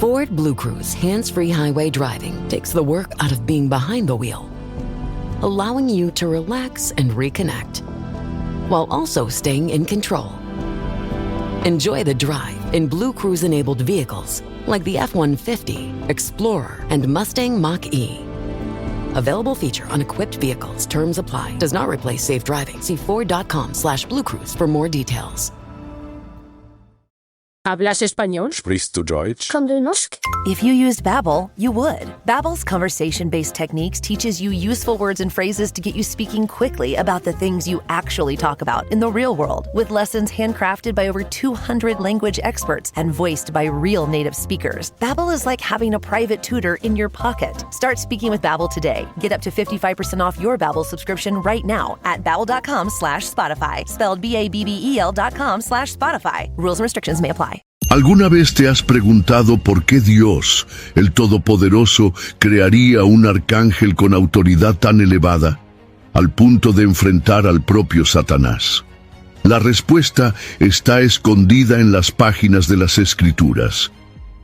Ford Blue Cruise hands-free highway driving takes the work out of being behind the wheel, allowing you to relax and reconnect, while also staying in control. Enjoy the drive in Blue Cruise-enabled vehicles like the F-150, Explorer, and Mustang Mach-E. Available feature on equipped vehicles. Terms apply. Does not replace safe driving. See Ford.com/BlueCruise for more details. ¿Hablas español? Sprichst du Deutsch? Kan du norsk? If you used Babbel, you would. Babbel's conversation-based techniques teaches you useful words and phrases to get you speaking quickly about the things you actually talk about in the real world, with lessons handcrafted by over 200 language experts and voiced by real native speakers. Babbel is like having a private tutor in your pocket. Start speaking with Babbel today. Get up to 55% off your Babbel subscription right now at babbel.com/Spotify, spelled BABBEL.com/Spotify. Rules and restrictions may apply. ¿Alguna vez te has preguntado por qué Dios, el Todopoderoso, crearía un arcángel con autoridad tan elevada, al punto de enfrentar al propio Satanás? La respuesta está escondida en las páginas de las Escrituras.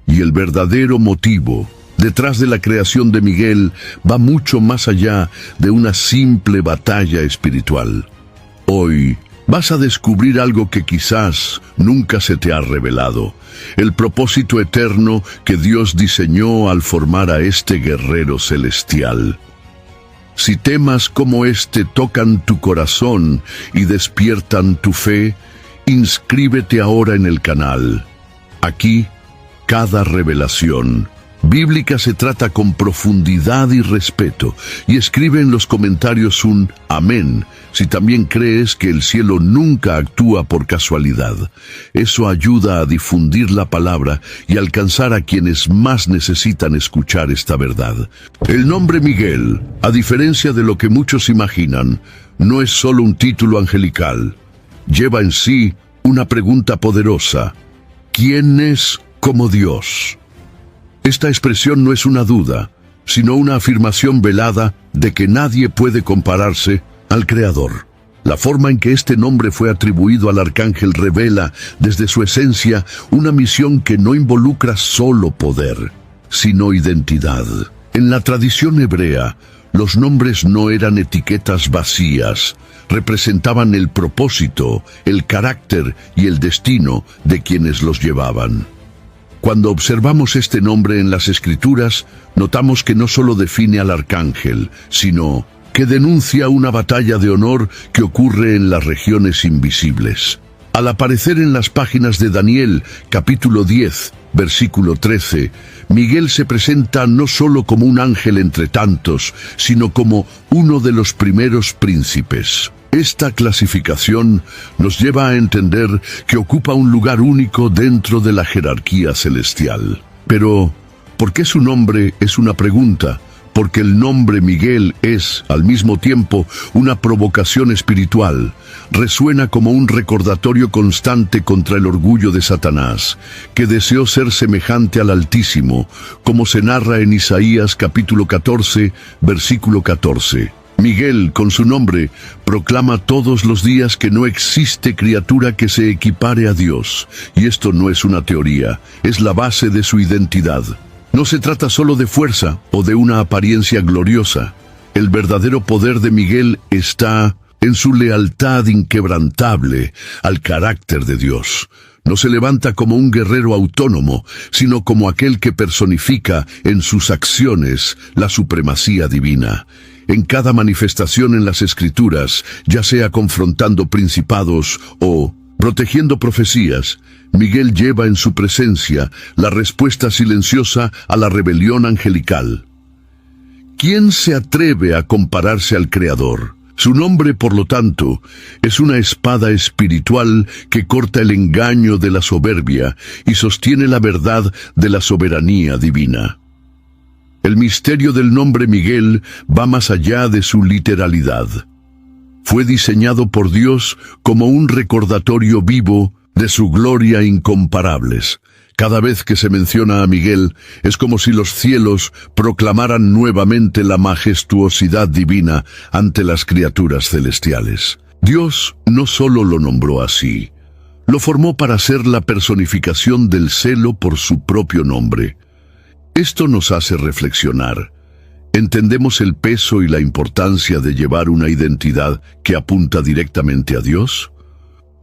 Y el verdadero motivo detrás de la creación de Miguel va mucho más allá de una simple batalla espiritual. Hoy vas a descubrir algo que quizás nunca se te ha revelado: el propósito eterno que Dios diseñó al formar a este guerrero celestial. Si temas como este tocan tu corazón y despiertan tu fe, inscríbete ahora en el canal. Aquí, cada revelación bíblica se trata con profundidad y respeto, y escribe en los comentarios un amén si también crees que el cielo nunca actúa por casualidad. Eso ayuda a difundir la palabra y alcanzar a quienes más necesitan escuchar esta verdad. El nombre Miguel, a diferencia de lo que muchos imaginan, no es solo un título angelical. Lleva en sí una pregunta poderosa: ¿quién es como Dios? Esta expresión no es una duda, sino una afirmación velada de que nadie puede compararse al Creador. La forma en que este nombre fue atribuido al arcángel revela, desde su esencia, una misión que no involucra solo poder, sino identidad. En la tradición hebrea, los nombres no eran etiquetas vacías, representaban el propósito, el carácter y el destino de quienes los llevaban. Cuando observamos este nombre en las Escrituras, notamos que no solo define al arcángel, sino que denuncia una batalla de honor que ocurre en las regiones invisibles. Al aparecer en las páginas de Daniel, capítulo 10, versículo 13, Miguel se presenta no solo como un ángel entre tantos, sino como uno de los primeros príncipes. Esta clasificación nos lleva a entender que ocupa un lugar único dentro de la jerarquía celestial. Pero, ¿por qué su nombre es una pregunta? Porque el nombre Miguel es, al mismo tiempo, una provocación espiritual. Resuena como un recordatorio constante contra el orgullo de Satanás, que deseó ser semejante al Altísimo, como se narra en Isaías capítulo 14, versículo 14. Miguel, con su nombre, proclama todos los días que no existe criatura que se equipare a Dios. Y esto no es una teoría, es la base de su identidad. No se trata solo de fuerza o de una apariencia gloriosa. El verdadero poder de Miguel está en su lealtad inquebrantable al carácter de Dios. No se levanta como un guerrero autónomo, sino como aquel que personifica en sus acciones la supremacía divina. En cada manifestación en las Escrituras, ya sea confrontando principados o protegiendo profecías, Miguel lleva en su presencia la respuesta silenciosa a la rebelión angelical. ¿Quién se atreve a compararse al Creador? Su nombre, por lo tanto, es una espada espiritual que corta el engaño de la soberbia y sostiene la verdad de la soberanía divina. El misterio del nombre Miguel va más allá de su literalidad. Fue diseñado por Dios como un recordatorio vivo de su gloria incomparables. Cada vez que se menciona a Miguel, es como si los cielos proclamaran nuevamente la majestuosidad divina ante las criaturas celestiales. Dios no solo lo nombró así, lo formó para ser la personificación del celo por su propio nombre. Esto nos hace reflexionar. ¿Entendemos el peso y la importancia de llevar una identidad que apunta directamente a Dios?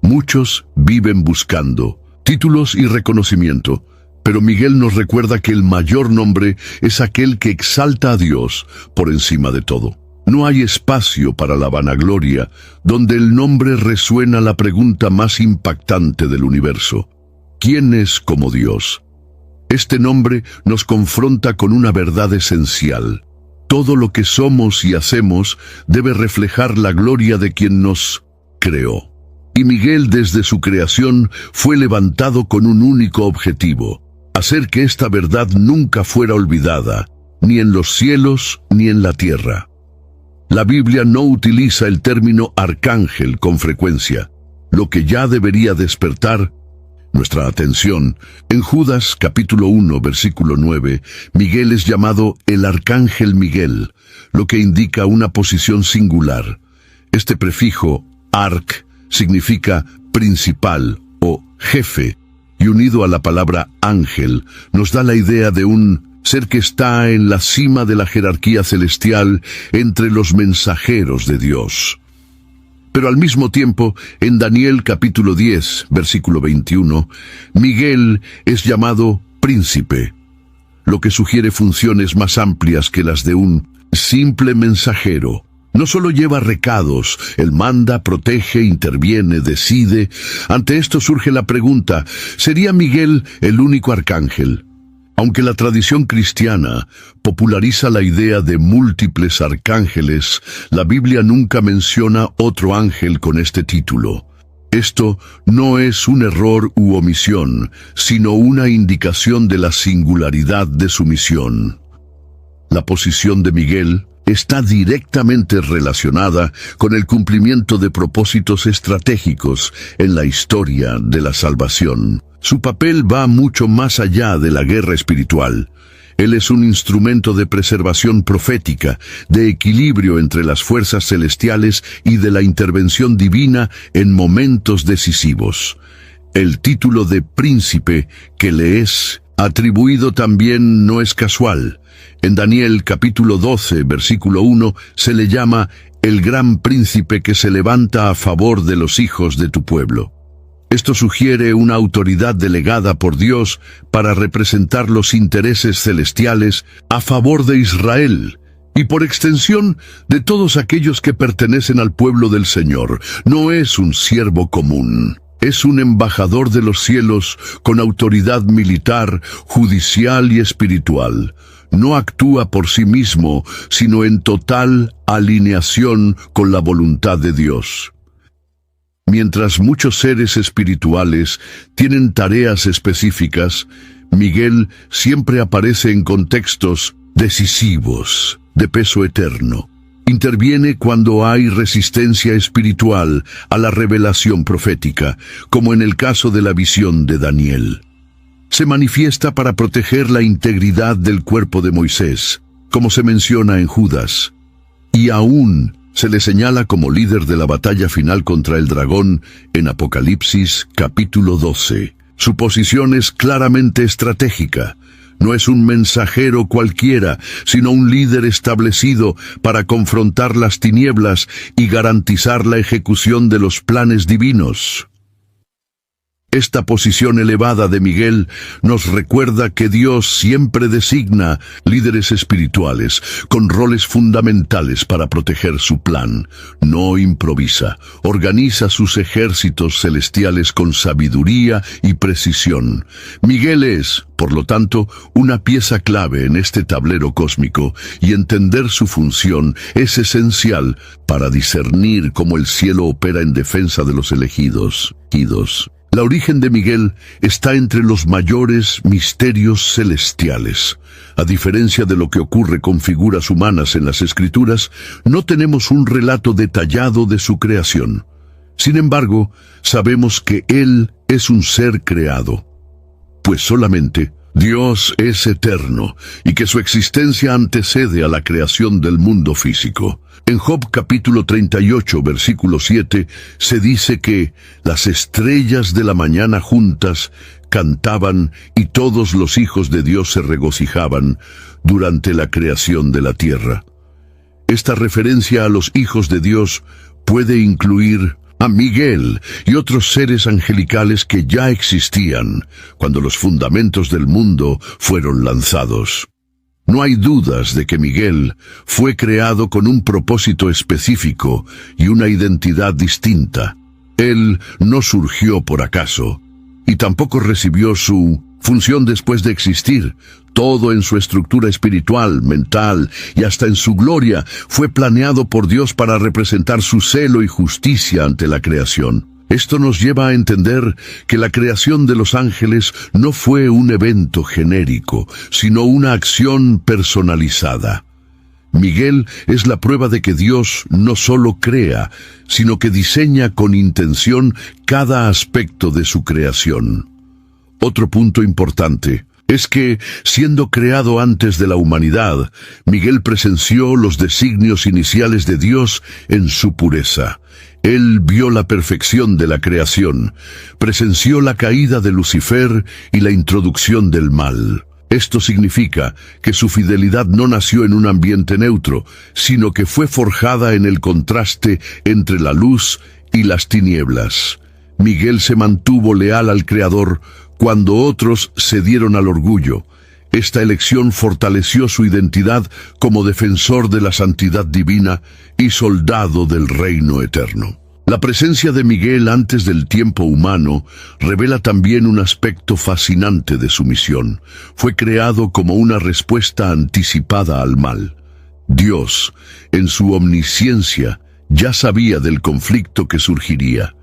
Muchos viven buscando títulos y reconocimiento, pero Miguel nos recuerda que el mayor nombre es aquel que exalta a Dios por encima de todo. No hay espacio para la vanagloria, donde el nombre resuena la pregunta más impactante del universo. ¿Quién es como Dios? Este nombre nos confronta con una verdad esencial. Todo lo que somos y hacemos debe reflejar la gloria de quien nos creó. Y Miguel, desde su creación, fue levantado con un único objetivo: hacer que esta verdad nunca fuera olvidada, ni en los cielos ni en la tierra. La Biblia no utiliza el término arcángel con frecuencia, lo que ya debería despertar nuestra atención. En Judas capítulo 1, versículo 9, Miguel es llamado el arcángel Miguel, lo que indica una posición singular. Este prefijo, arc, significa principal o jefe, y unido a la palabra ángel, nos da la idea de un ser que está en la cima de la jerarquía celestial entre los mensajeros de Dios. Pero al mismo tiempo, en Daniel capítulo 10, versículo 21, Miguel es llamado príncipe, lo que sugiere funciones más amplias que las de un simple mensajero. No solo lleva recados, él manda, protege, interviene, decide. Ante esto surge la pregunta: ¿sería Miguel el único arcángel? Aunque la tradición cristiana populariza la idea de múltiples arcángeles, la Biblia nunca menciona otro ángel con este título. Esto no es un error u omisión, sino una indicación de la singularidad de su misión. La posición de Miguel está directamente relacionada con el cumplimiento de propósitos estratégicos en la historia de la salvación. Su papel va mucho más allá de la guerra espiritual. Él es un instrumento de preservación profética, de equilibrio entre las fuerzas celestiales y de la intervención divina en momentos decisivos. El título de príncipe que le es atribuido también no es casual. En Daniel capítulo 12, versículo 1, se le llama el gran príncipe que se levanta a favor de los hijos de tu pueblo. Esto sugiere una autoridad delegada por Dios para representar los intereses celestiales a favor de Israel y por extensión de todos aquellos que pertenecen al pueblo del Señor. No es un siervo común. Es un embajador de los cielos con autoridad militar, judicial y espiritual. No actúa por sí mismo, sino en total alineación con la voluntad de Dios. Mientras muchos seres espirituales tienen tareas específicas, Miguel siempre aparece en contextos decisivos, de peso eterno. Interviene cuando hay resistencia espiritual a la revelación profética, como en el caso de la visión de Daniel. Se manifiesta para proteger la integridad del cuerpo de Moisés, como se menciona en Judas, y aún se le señala como líder de la batalla final contra el dragón en Apocalipsis capítulo 12. Su posición es claramente estratégica. No es un mensajero cualquiera, sino un líder establecido para confrontar las tinieblas y garantizar la ejecución de los planes divinos. Esta posición elevada de Miguel nos recuerda que Dios siempre designa líderes espirituales con roles fundamentales para proteger su plan. No improvisa, organiza sus ejércitos celestiales con sabiduría y precisión. Miguel es, por lo tanto, una pieza clave en este tablero cósmico, y entender su función es esencial para discernir cómo el cielo opera en defensa de los elegidos. La origen de Miguel está entre los mayores misterios celestiales. A diferencia de lo que ocurre con figuras humanas en las Escrituras, no tenemos un relato detallado de su creación. Sin embargo, sabemos que Él es un ser creado, pues solamente Dios es eterno y que su existencia antecede a la creación del mundo físico. En Job capítulo 38, versículo 7, se dice que las estrellas de la mañana juntas cantaban y todos los hijos de Dios se regocijaban durante la creación de la tierra. Esta referencia a los hijos de Dios puede incluir a Miguel y otros seres angelicales que ya existían cuando los fundamentos del mundo fueron lanzados. No hay dudas de que Miguel fue creado con un propósito específico y una identidad distinta. Él no surgió por acaso, y tampoco recibió su función después de existir. Todo en su estructura espiritual, mental y hasta en su gloria fue planeado por Dios para representar su celo y justicia ante la creación. Esto nos lleva a entender que la creación de los ángeles no fue un evento genérico, sino una acción personalizada. Miguel es la prueba de que Dios no solo crea, sino que diseña con intención cada aspecto de su creación. Otro punto importante es que, siendo creado antes de la humanidad, Miguel presenció los designios iniciales de Dios en su pureza. Él vio la perfección de la creación, presenció la caída de Lucifer y la introducción del mal. Esto significa que su fidelidad no nació en un ambiente neutro, sino que fue forjada en el contraste entre la luz y las tinieblas. Miguel se mantuvo leal al Creador cuando otros cedieron al orgullo. Esta elección fortaleció su identidad como defensor de la santidad divina y soldado del reino eterno. La presencia de Miguel antes del tiempo humano revela también un aspecto fascinante de su misión. Fue creado como una respuesta anticipada al mal. Dios, en su omnisciencia, ya sabía del conflicto que surgiría.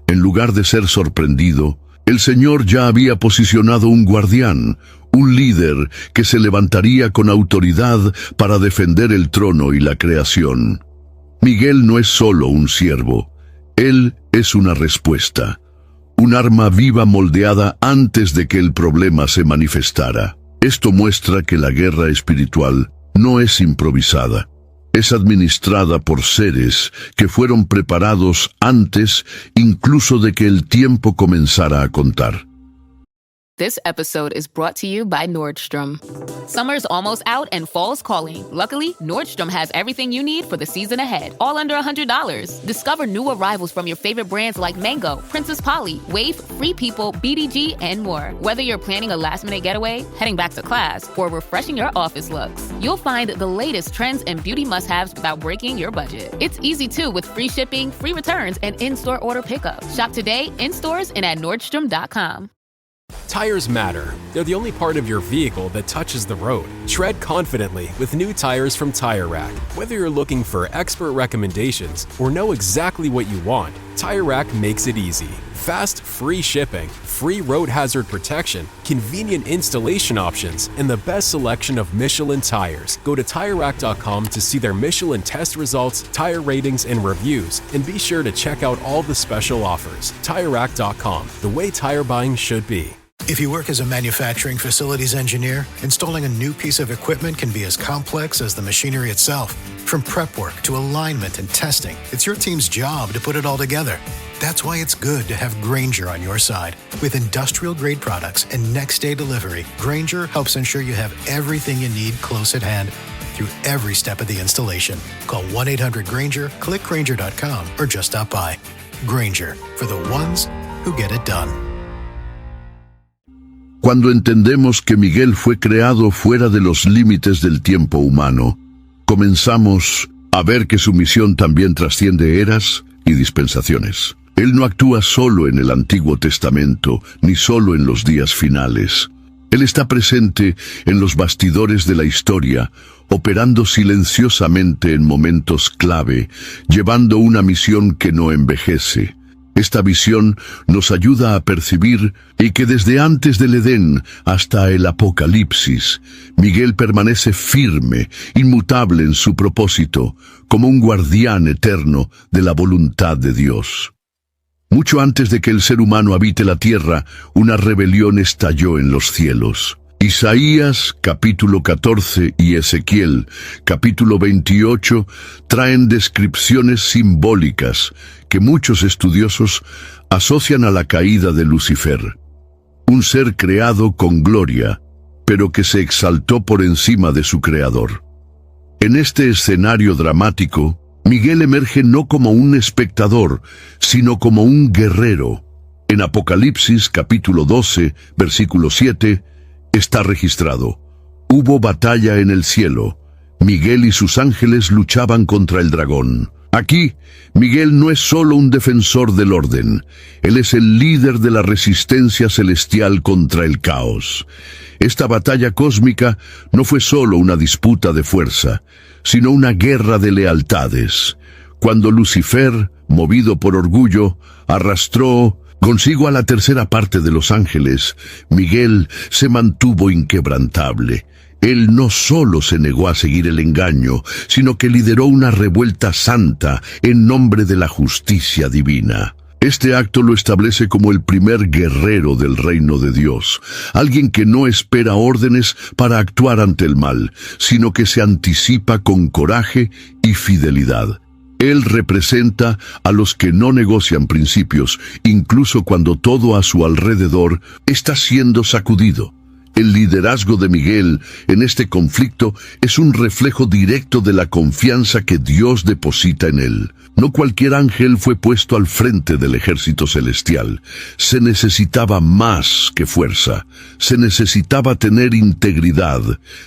En lugar de ser sorprendido, el Señor ya había posicionado un guardián, un líder que se levantaría con autoridad para defender el trono y la creación. Miguel no es solo un siervo. Él es una respuesta, un arma viva moldeada antes de que el problema se manifestara. Esto muestra que la guerra espiritual no es improvisada. Es administrada por seres que fueron preparados antes incluso de que el tiempo comenzara a contar. This episode is brought to you by Nordstrom. Summer's almost out and fall's calling. Luckily, Nordstrom has everything you need for the season ahead, all under $100. Discover new arrivals from your favorite brands like Mango, Princess Polly, Wave, Free People, BDG, and more. Whether you're planning a last-minute getaway, heading back to class, or refreshing your office looks, you'll find the latest trends and beauty must-haves without breaking your budget. It's easy, too, with free shipping, free returns, and in-store order pickup. Shop today, in stores, and at Nordstrom.com. Tires matter. They're the only part of your vehicle that touches the road. Tread confidently with new tires from Tire Rack. Whether you're looking for expert recommendations or know exactly what you want, Tire Rack makes it easy. Fast, free shipping, free road hazard protection, convenient installation options, and the best selection of Michelin tires. Go to TireRack.com to see their Michelin test results, tire ratings, and reviews, and be sure to check out all the special offers. TireRack.com, the way tire buying should be. If you work as a manufacturing facilities engineer, installing a new piece of equipment can be as complex as the machinery itself. From prep work to alignment and testing, it's your team's job to put it all together. That's why it's good to have Grainger on your side. With industrial-grade products and next-day delivery, Grainger helps ensure you have everything you need close at hand through every step of the installation. Call 1-800-GRAINGER, click Grainger.com, or just stop by. Grainger, for the ones who get it done. Cuando entendemos que Miguel fue creado fuera de los límites del tiempo humano, comenzamos a ver que su misión también trasciende eras y dispensaciones. Él no actúa solo en el Antiguo Testamento, ni solo en los días finales. Él está presente en los bastidores de la historia, operando silenciosamente en momentos clave, llevando una misión que no envejece. Esta visión nos ayuda a percibir y que desde antes del Edén hasta el Apocalipsis, Miguel permanece firme, inmutable en su propósito, como un guardián eterno de la voluntad de Dios. Mucho antes de que el ser humano habite la tierra, una rebelión estalló en los cielos. Isaías, capítulo 14, y Ezequiel, capítulo 28, traen descripciones simbólicas que muchos estudiosos asocian a la caída de Lucifer. un ser creado con gloria, pero que se exaltó por encima de su creador. En este escenario dramático, Miguel emerge no como un espectador, sino como un guerrero. En Apocalipsis capítulo 12, versículo 7, está registrado: hubo batalla en el cielo. Miguel y sus ángeles luchaban contra el dragón. Aquí, Miguel no es solo un defensor del orden, él es el líder de la resistencia celestial contra el caos. Esta batalla cósmica no fue solo una disputa de fuerza, sino una guerra de lealtades. Cuando Lucifer, movido por orgullo, arrastró consigo a la tercera parte de los ángeles, Miguel se mantuvo inquebrantable. Él no solo se negó a seguir el engaño, sino que lideró una revuelta santa en nombre de la justicia divina. Este acto lo establece como el primer guerrero del reino de Dios, alguien que no espera órdenes para actuar ante el mal, sino que se anticipa con coraje y fidelidad. Él representa a los que no negocian principios, incluso cuando todo a su alrededor está siendo sacudido. El liderazgo de Miguel en este conflicto es un reflejo directo de la confianza que Dios deposita en él. No cualquier ángel fue puesto al frente del ejército celestial. Se necesitaba más que fuerza. Se necesitaba tener integridad,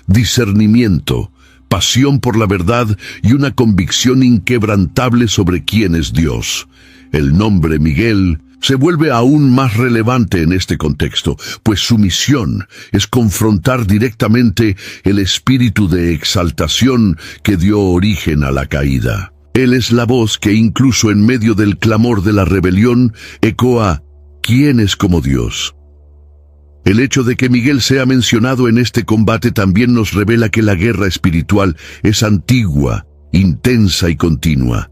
discernimiento, pasión por la verdad y una convicción inquebrantable sobre quién es Dios. El nombre Miguel se vuelve aún más relevante en este contexto, pues su misión es confrontar directamente el espíritu de exaltación que dio origen a la caída. Él es la voz que incluso en medio del clamor de la rebelión ecoa: ¿quién es como Dios? El hecho de que Miguel sea mencionado en este combate también nos revela que la guerra espiritual es antigua, intensa y continua.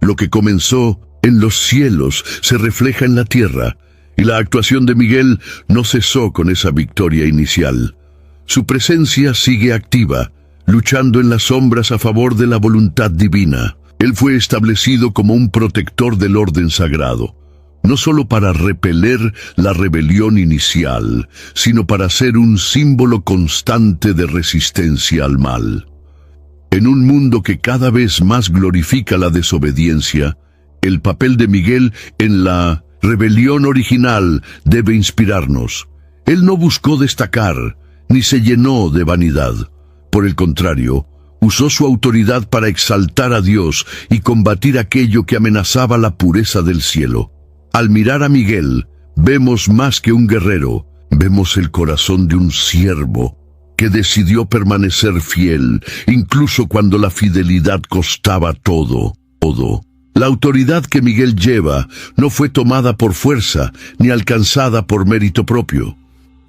Lo que comenzó en los cielos se refleja en la tierra, y la actuación de Miguel no cesó con esa victoria inicial. Su presencia sigue activa, luchando en las sombras a favor de la voluntad divina. Él fue establecido como un protector del orden sagrado, no solo para repeler la rebelión inicial, sino para ser un símbolo constante de resistencia al mal. En un mundo que cada vez más glorifica la desobediencia, el papel de Miguel en la rebelión original debe inspirarnos. Él no buscó destacar, ni se llenó de vanidad. Por el contrario, usó su autoridad para exaltar a Dios y combatir aquello que amenazaba la pureza del cielo. Al mirar a Miguel, vemos más que un guerrero, vemos el corazón de un siervo que decidió permanecer fiel, incluso cuando la fidelidad costaba todo. La autoridad que Miguel lleva no fue tomada por fuerza ni alcanzada por mérito propio.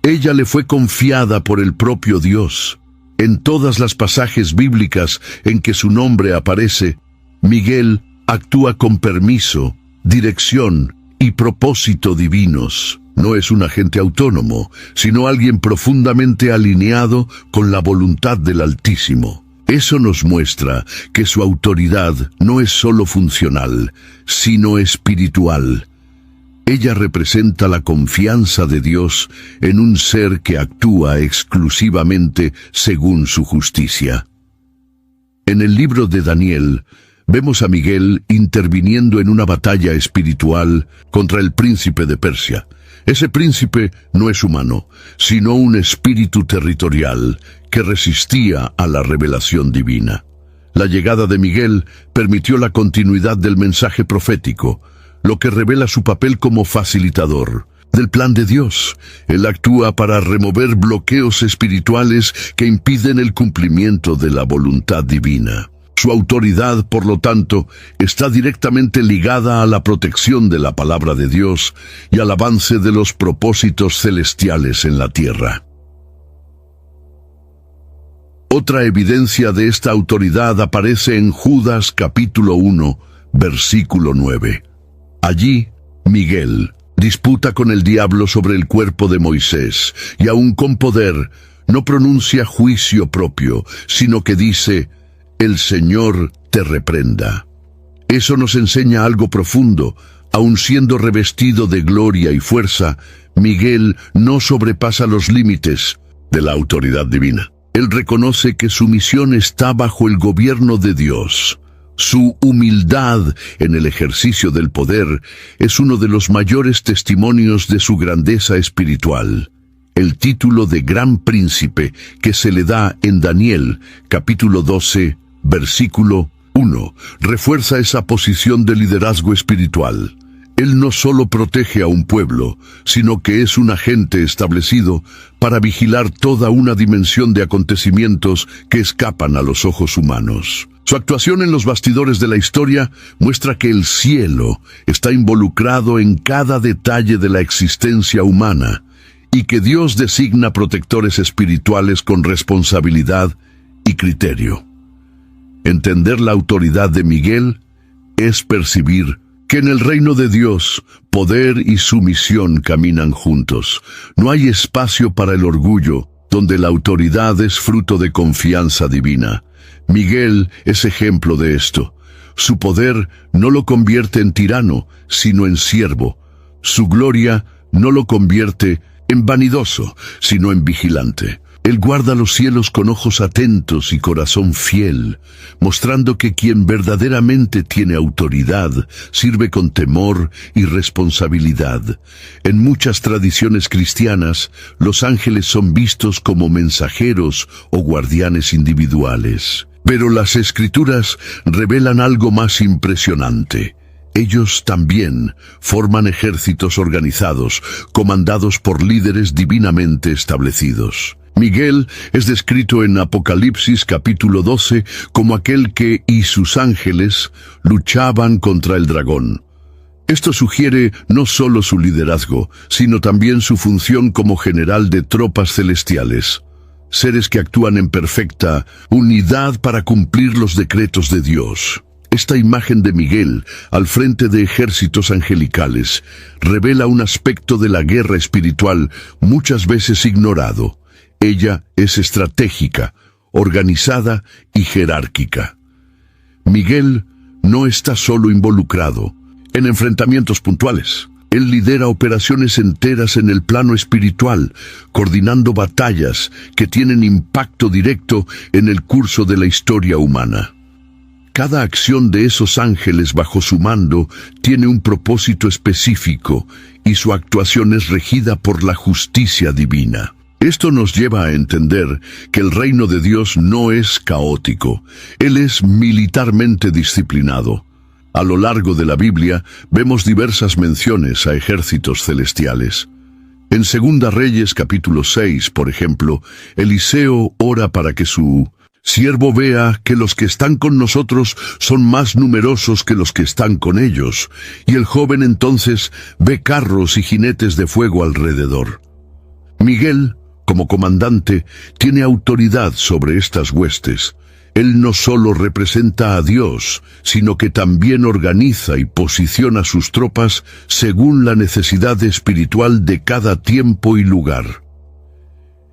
Ella le fue confiada por el propio Dios. En todas las pasajes bíblicas en que su nombre aparece, Miguel actúa con permiso, dirección y propósito divinos. No es un agente autónomo, sino alguien profundamente alineado con la voluntad del Altísimo. Eso nos muestra que su autoridad no es solo funcional, sino espiritual. Ella representa la confianza de Dios en un ser que actúa exclusivamente según su justicia. En el libro de Daniel, vemos a Miguel interviniendo en una batalla espiritual contra el príncipe de Persia. Ese príncipe no es humano, sino un espíritu territorial que resistía a la revelación divina. La llegada de Miguel permitió la continuidad del mensaje profético, lo que revela su papel como facilitador del plan de Dios. Él actúa para remover bloqueos espirituales que impiden el cumplimiento de la voluntad divina. Su autoridad, por lo tanto, está directamente ligada a la protección de la palabra de Dios y al avance de los propósitos celestiales en la tierra. Otra evidencia de esta autoridad aparece en Judas capítulo 1, versículo 9. Allí, Miguel disputa con el diablo sobre el cuerpo de Moisés, y aun con poder, no pronuncia juicio propio, sino que dice: «El Señor te reprenda». Eso nos enseña algo profundo. Aun siendo revestido de gloria y fuerza, Miguel no sobrepasa los límites de la autoridad divina. Él reconoce que su misión está bajo el gobierno de Dios. Su humildad en el ejercicio del poder es uno de los mayores testimonios de su grandeza espiritual. El título de Gran Príncipe que se le da en Daniel, capítulo 12, versículo 1, refuerza esa posición de liderazgo espiritual. Él no solo protege a un pueblo, sino que es un agente establecido para vigilar toda una dimensión de acontecimientos que escapan a los ojos humanos. Su actuación en los bastidores de la historia muestra que el cielo está involucrado en cada detalle de la existencia humana y que Dios designa protectores espirituales con responsabilidad y criterio. Entender la autoridad de Miguel es percibir que en el reino de Dios, poder y sumisión caminan juntos. No hay espacio para el orgullo, donde la autoridad es fruto de confianza divina. Miguel es ejemplo de esto. Su poder no lo convierte en tirano, sino en siervo. Su gloria no lo convierte en vanidoso, sino en vigilante. Él guarda los cielos con ojos atentos y corazón fiel, mostrando que quien verdaderamente tiene autoridad sirve con temor y responsabilidad. En muchas tradiciones cristianas, los ángeles son vistos como mensajeros o guardianes individuales. Pero las Escrituras revelan algo más impresionante. Ellos también forman ejércitos organizados, comandados por líderes divinamente establecidos. Miguel es descrito en Apocalipsis capítulo 12 como aquel que y sus ángeles luchaban contra el dragón. Esto sugiere no solo su liderazgo, sino también su función como general de tropas celestiales, seres que actúan en perfecta unidad para cumplir los decretos de Dios. Esta imagen de Miguel, al frente de ejércitos angelicales, revela un aspecto de la guerra espiritual muchas veces ignorado. Ella es estratégica, organizada y jerárquica. Miguel no está solo involucrado en enfrentamientos puntuales. Él lidera operaciones enteras en el plano espiritual, coordinando batallas que tienen impacto directo en el curso de la historia humana. Cada acción de esos ángeles bajo su mando tiene un propósito específico y su actuación es regida por la justicia divina. Esto nos lleva a entender que el reino de Dios no es caótico. Él es militarmente disciplinado. A lo largo de la Biblia vemos diversas menciones a ejércitos celestiales. En 2 Reyes capítulo 6, por ejemplo, Eliseo ora para que su siervo vea que los que están con nosotros son más numerosos que los que están con ellos, y el joven entonces ve carros y jinetes de fuego alrededor. Miguel, como comandante, tiene autoridad sobre estas huestes. Él no solo representa a Dios, sino que también organiza y posiciona sus tropas según la necesidad espiritual de cada tiempo y lugar.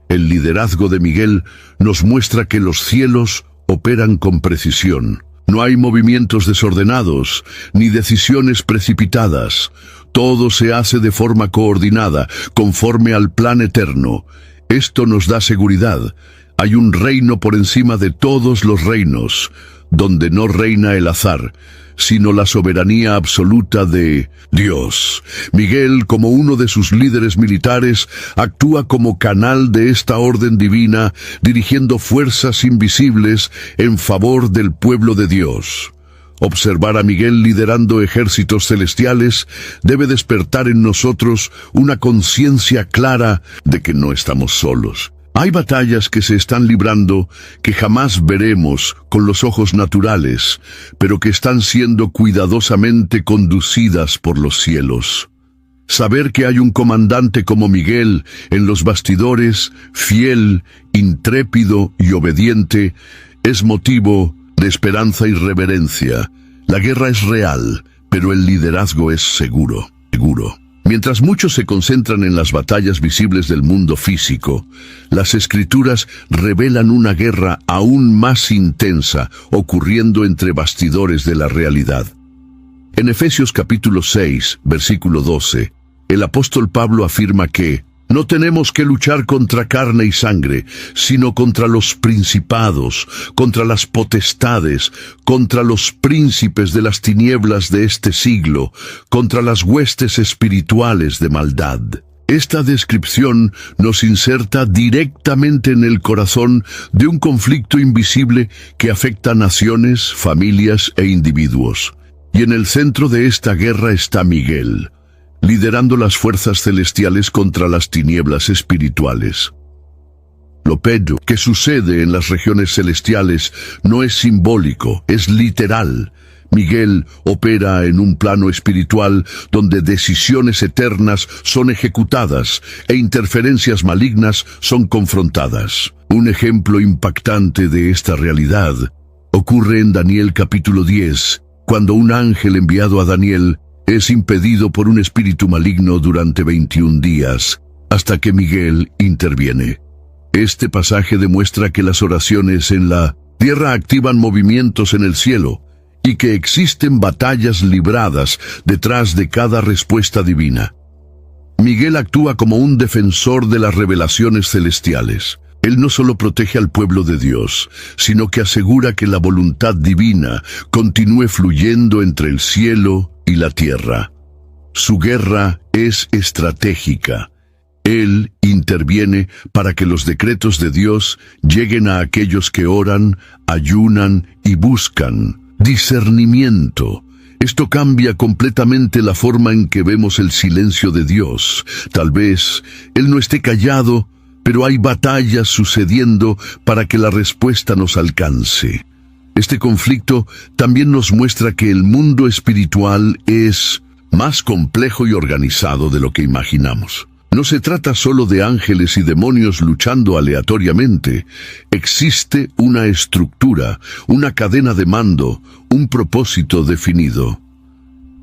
El liderazgo de Miguel nos muestra que los cielos operan con precisión. No hay movimientos desordenados, ni decisiones precipitadas. Todo se hace de forma coordinada, conforme al plan eterno. Esto nos da seguridad. Hay un reino por encima de todos los reinos, donde no reina el azar, sino la soberanía absoluta de Dios. Miguel, como uno de sus líderes militares, actúa como canal de esta orden divina, dirigiendo fuerzas invisibles en favor del pueblo de Dios. Observar a Miguel liderando ejércitos celestiales debe despertar en nosotros una conciencia clara de que no estamos solos. Hay batallas que se están librando que jamás veremos con los ojos naturales, pero que están siendo cuidadosamente conducidas por los cielos. Saber que hay un comandante como Miguel en los bastidores, fiel, intrépido y obediente, es motivo de esperanza y reverencia. La guerra es real, pero el liderazgo es seguro. Mientras muchos se concentran en las batallas visibles del mundo físico, las Escrituras revelan una guerra aún más intensa ocurriendo entre bastidores de la realidad. En Efesios capítulo 6, versículo 12, El apóstol Pablo afirma que no tenemos que luchar contra carne y sangre, sino contra los principados, contra las potestades, contra los príncipes de las tinieblas de este siglo, contra las huestes espirituales de maldad. Esta descripción nos inserta directamente en el corazón de un conflicto invisible que afecta a naciones, familias e individuos. Y en el centro de esta guerra está Miguel, liderando las fuerzas celestiales contra las tinieblas espirituales. Lo que sucede en las regiones celestiales no es simbólico, es literal. Miguel opera en un plano espiritual donde decisiones eternas son ejecutadas e interferencias malignas son confrontadas. Un ejemplo impactante de esta realidad ocurre en Daniel capítulo 10, cuando un ángel enviado a Daniel es impedido por un espíritu maligno durante 21 días, hasta que Miguel interviene. Este pasaje demuestra que las oraciones en la tierra activan movimientos en el cielo, y que existen batallas libradas detrás de cada respuesta divina. Miguel actúa como un defensor de las revelaciones celestiales. Él no solo protege al pueblo de Dios, sino que asegura que la voluntad divina continúe fluyendo entre el cielo y la tierra. Su guerra es estratégica. Él interviene para que los decretos de Dios lleguen a aquellos que oran, ayunan y buscan discernimiento. Esto cambia completamente la forma en que vemos el silencio de Dios. Tal vez Él no esté callado, pero hay batallas sucediendo para que la respuesta nos alcance. Este conflicto también nos muestra que el mundo espiritual es más complejo y organizado de lo que imaginamos. No se trata solo de ángeles y demonios luchando aleatoriamente. Existe una estructura, una cadena de mando, un propósito definido.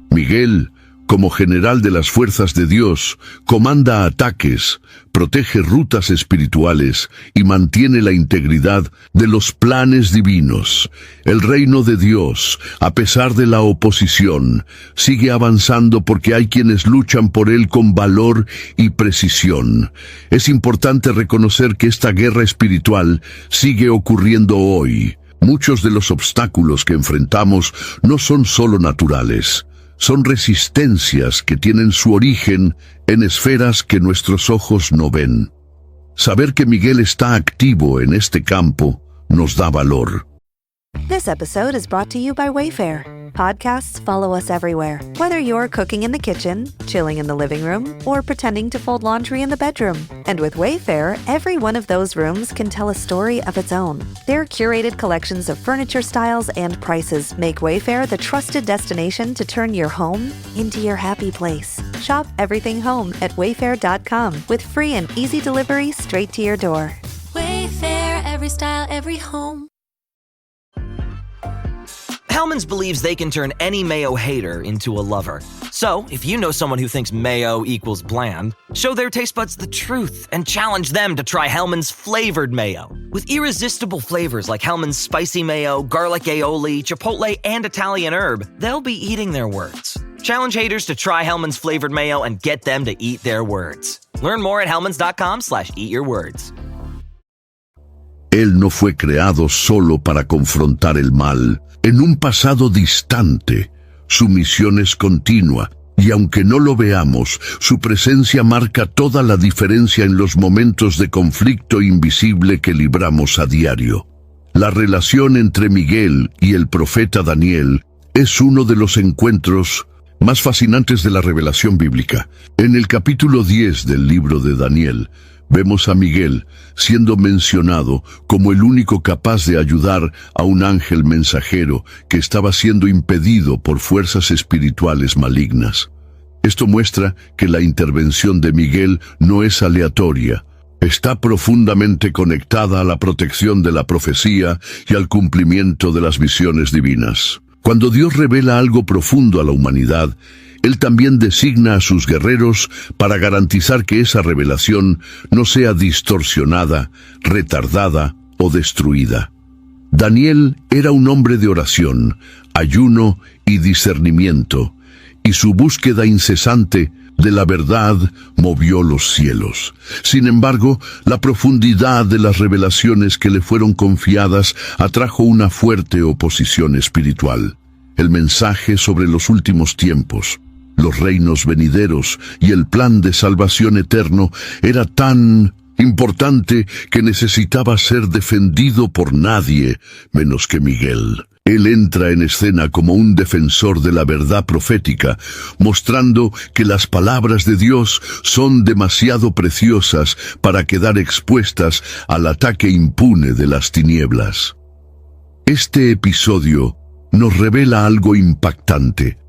Miguel, como general de las fuerzas de Dios, comanda ataques, protege rutas espirituales y mantiene la integridad de los planes divinos. El reino de Dios, a pesar de la oposición, sigue avanzando porque hay quienes luchan por él con valor y precisión. Es importante reconocer que esta guerra espiritual sigue ocurriendo hoy. Muchos de los obstáculos que enfrentamos no son solo naturales. Son resistencias que tienen su origen en esferas que nuestros ojos no ven. Saber que Miguel está activo en este campo nos da valor. This episode is brought to you by Wayfair. Podcasts follow us everywhere. Whether you're cooking in the kitchen, chilling in the living room, or pretending to fold laundry in the bedroom. And with Wayfair, every one of those rooms can tell a story of its own. Their curated collections of furniture styles and prices make Wayfair the trusted destination to turn your home into your happy place. Shop everything home at wayfair.com with free and easy delivery straight to your door. Wayfair, every style, every home. Hellmann's believes they can turn any mayo hater into a lover. So, if you know someone who thinks mayo equals bland, show their taste buds the truth and challenge them to try Hellmann's flavored mayo. With irresistible flavors like Hellmann's spicy mayo, garlic aioli, chipotle, and Italian herb, they'll be eating their words. Challenge haters to try Hellmann's flavored mayo and get them to eat their words. Learn more at hellmanns.com/eatyourwords. Él no fue creado solo para confrontar el mal. En un pasado distante, su misión es continua, y aunque no lo veamos, su presencia marca toda la diferencia en los momentos de conflicto invisible que libramos a diario. La relación entre Miguel y el profeta Daniel es uno de los encuentros más fascinantes de la revelación bíblica. En el capítulo 10 del libro de Daniel, vemos a Miguel siendo mencionado como el único capaz de ayudar a un ángel mensajero que estaba siendo impedido por fuerzas espirituales malignas. Esto muestra que la intervención de Miguel no es aleatoria. Está profundamente conectada a la protección de la profecía y al cumplimiento de las visiones divinas. Cuando Dios revela algo profundo a la humanidad, Él también designa a sus guerreros para garantizar que esa revelación no sea distorsionada, retardada o destruida. Daniel era un hombre de oración, ayuno y discernimiento, y su búsqueda incesante de la verdad movió los cielos. Sin embargo, la profundidad de las revelaciones que le fueron confiadas atrajo una fuerte oposición espiritual. El mensaje sobre los últimos tiempos, los reinos venideros y el plan de salvación eterno era tan importante que necesitaba ser defendido por nadie menos que Miguel. Él entra en escena como un defensor de la verdad profética, mostrando que las palabras de Dios son demasiado preciosas para quedar expuestas al ataque impune de las tinieblas. Este episodio nos revela algo impactante.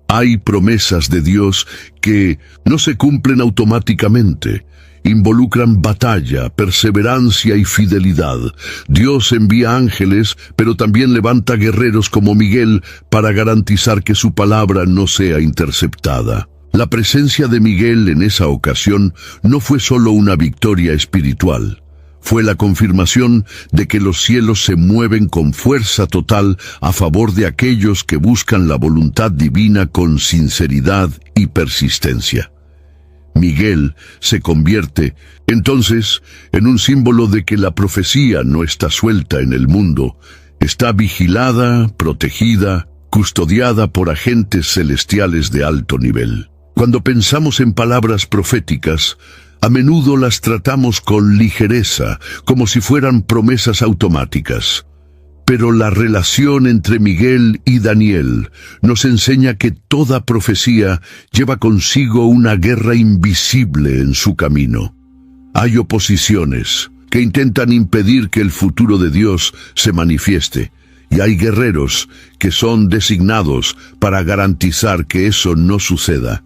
Hay promesas de Dios que no se cumplen automáticamente. Involucran batalla, perseverancia y fidelidad. Dios envía ángeles, pero también levanta guerreros como Miguel para garantizar que su palabra no sea interceptada. La presencia de Miguel en esa ocasión no fue solo una victoria espiritual. Fue la confirmación de que los cielos se mueven con fuerza total a favor de aquellos que buscan la voluntad divina con sinceridad y persistencia. Miguel se convierte, entonces, en un símbolo de que la profecía no está suelta en el mundo, está vigilada, protegida, custodiada por agentes celestiales de alto nivel. Cuando pensamos en palabras proféticas, a menudo las tratamos con ligereza, como si fueran promesas automáticas. Pero la relación entre Miguel y Daniel nos enseña que toda profecía lleva consigo una guerra invisible en su camino. Hay oposiciones que intentan impedir que el futuro de Dios se manifieste, y hay guerreros que son designados para garantizar que eso no suceda.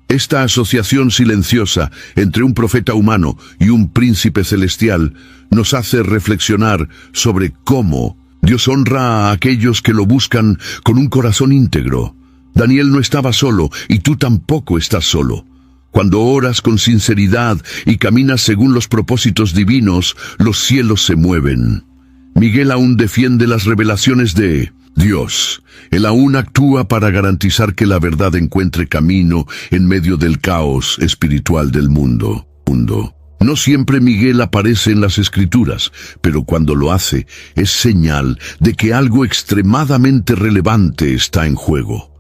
Esta asociación silenciosa entre un profeta humano y un príncipe celestial nos hace reflexionar sobre cómo Dios honra a aquellos que lo buscan con un corazón íntegro. Daniel no estaba solo y tú tampoco estás solo. Cuando oras con sinceridad y caminas según los propósitos divinos, los cielos se mueven. Miguel aún defiende las revelaciones de Dios. Él aún actúa para garantizar que la verdad encuentre camino en medio del caos espiritual del mundo. No siempre Miguel aparece en las Escrituras, pero cuando lo hace, es señal de que algo extremadamente relevante está en juego.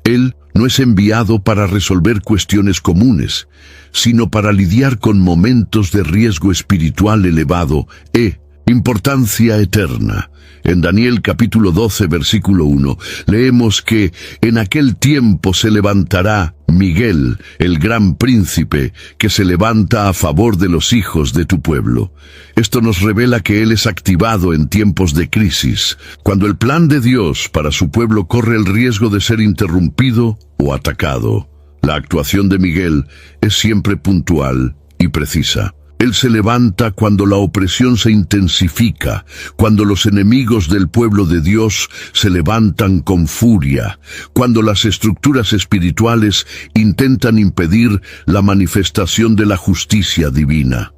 Él no es enviado para resolver cuestiones comunes, sino para lidiar con momentos de riesgo espiritual elevado e importancia eterna. En Daniel capítulo 12, versículo 1, leemos que en aquel tiempo se levantará Miguel, el gran príncipe, que se levanta a favor de los hijos de tu pueblo. Esto nos revela que él es activado en tiempos de crisis, cuando el plan de Dios para su pueblo corre el riesgo de ser interrumpido o atacado. La actuación de Miguel es siempre puntual y precisa. Él se levanta cuando la opresión se intensifica, cuando los enemigos del pueblo de Dios se levantan con furia, cuando las estructuras espirituales intentan impedir la manifestación de la justicia divina.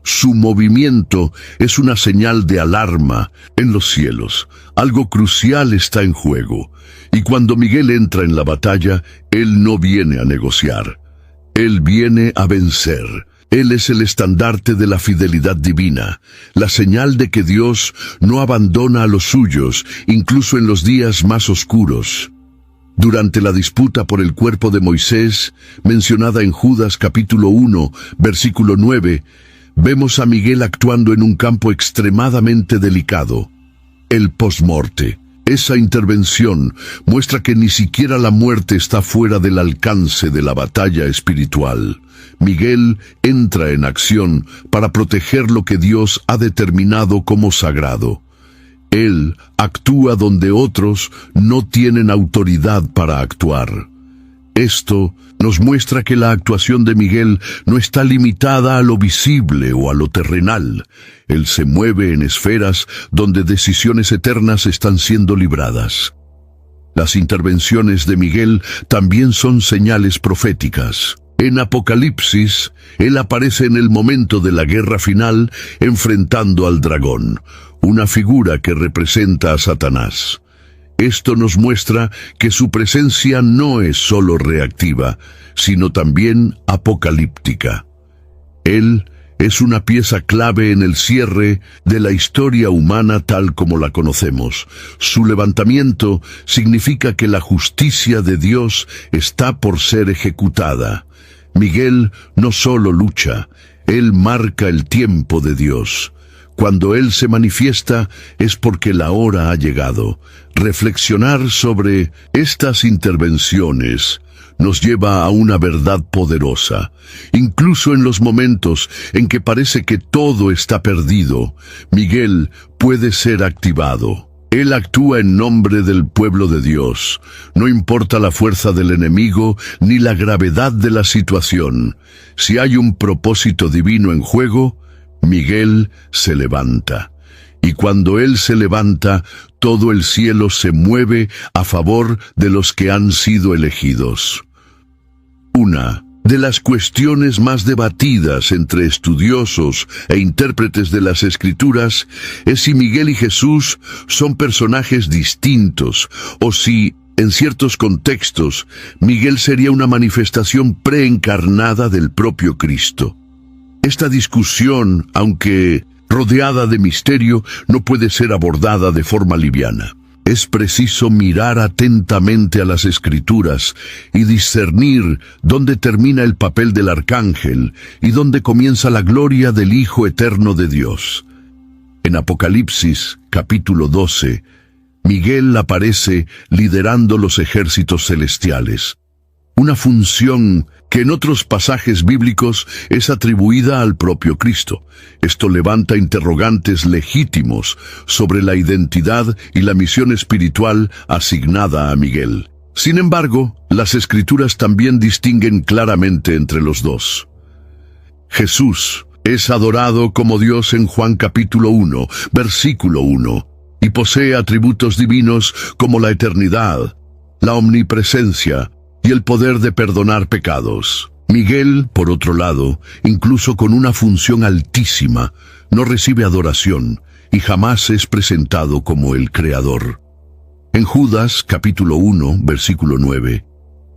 Su movimiento es una señal de alarma en los cielos. Algo crucial está en juego. Y cuando Miguel entra en la batalla, él no viene a negociar. Él viene a vencer. Él es el estandarte de la fidelidad divina, la señal de que Dios no abandona a los suyos, incluso en los días más oscuros. Durante la disputa por el cuerpo de Moisés, mencionada en Judas capítulo 1, versículo 9, vemos a Miguel actuando en un campo extremadamente delicado, el post-morte. Esa intervención muestra que ni siquiera la muerte está fuera del alcance de la batalla espiritual. Miguel entra en acción para proteger lo que Dios ha determinado como sagrado. Él actúa donde otros no tienen autoridad para actuar. Esto nos muestra que la actuación de Miguel no está limitada a lo visible o a lo terrenal. Él se mueve en esferas donde decisiones eternas están siendo libradas. Las intervenciones de Miguel también son señales proféticas. En Apocalipsis, él aparece en el momento de la guerra final enfrentando al dragón, una figura que representa a Satanás. Esto nos muestra que su presencia no es solo reactiva, sino también apocalíptica. Él es una pieza clave en el cierre de la historia humana tal como la conocemos. Su levantamiento significa que la justicia de Dios está por ser ejecutada. Miguel no solo lucha, él marca el tiempo de Dios. Cuando Él se manifiesta es porque la hora ha llegado. Reflexionar sobre estas intervenciones nos lleva a una verdad poderosa. Incluso en los momentos en que parece que todo está perdido, Miguel puede ser activado. Él actúa en nombre del pueblo de Dios. No importa la fuerza del enemigo ni la gravedad de la situación. Si hay un propósito divino en juego, Miguel se levanta. Y cuando él se levanta, todo el cielo se mueve a favor de los que han sido elegidos. Una de las cuestiones más debatidas entre estudiosos e intérpretes de las Escrituras es si Miguel y Jesús son personajes distintos o si, en ciertos contextos, Miguel sería una manifestación preencarnada del propio Cristo. Esta discusión, aunque rodeada de misterio, no puede ser abordada de forma liviana. Es preciso mirar atentamente a las Escrituras y discernir dónde termina el papel del arcángel y dónde comienza la gloria del Hijo Eterno de Dios. En Apocalipsis, capítulo 12, Miguel aparece liderando los ejércitos celestiales. Una función que en otros pasajes bíblicos es atribuida al propio Cristo. Esto levanta interrogantes legítimos sobre la identidad y la misión espiritual asignada a Miguel. Sin embargo, las Escrituras también distinguen claramente entre los dos. Jesús es adorado como Dios en Juan capítulo 1, versículo 1, y posee atributos divinos como la eternidad, la omnipresencia y el poder de perdonar pecados. Miguel, por otro lado, incluso con una función altísima, no recibe adoración y jamás es presentado como el Creador. En Judas, capítulo 1, versículo 9,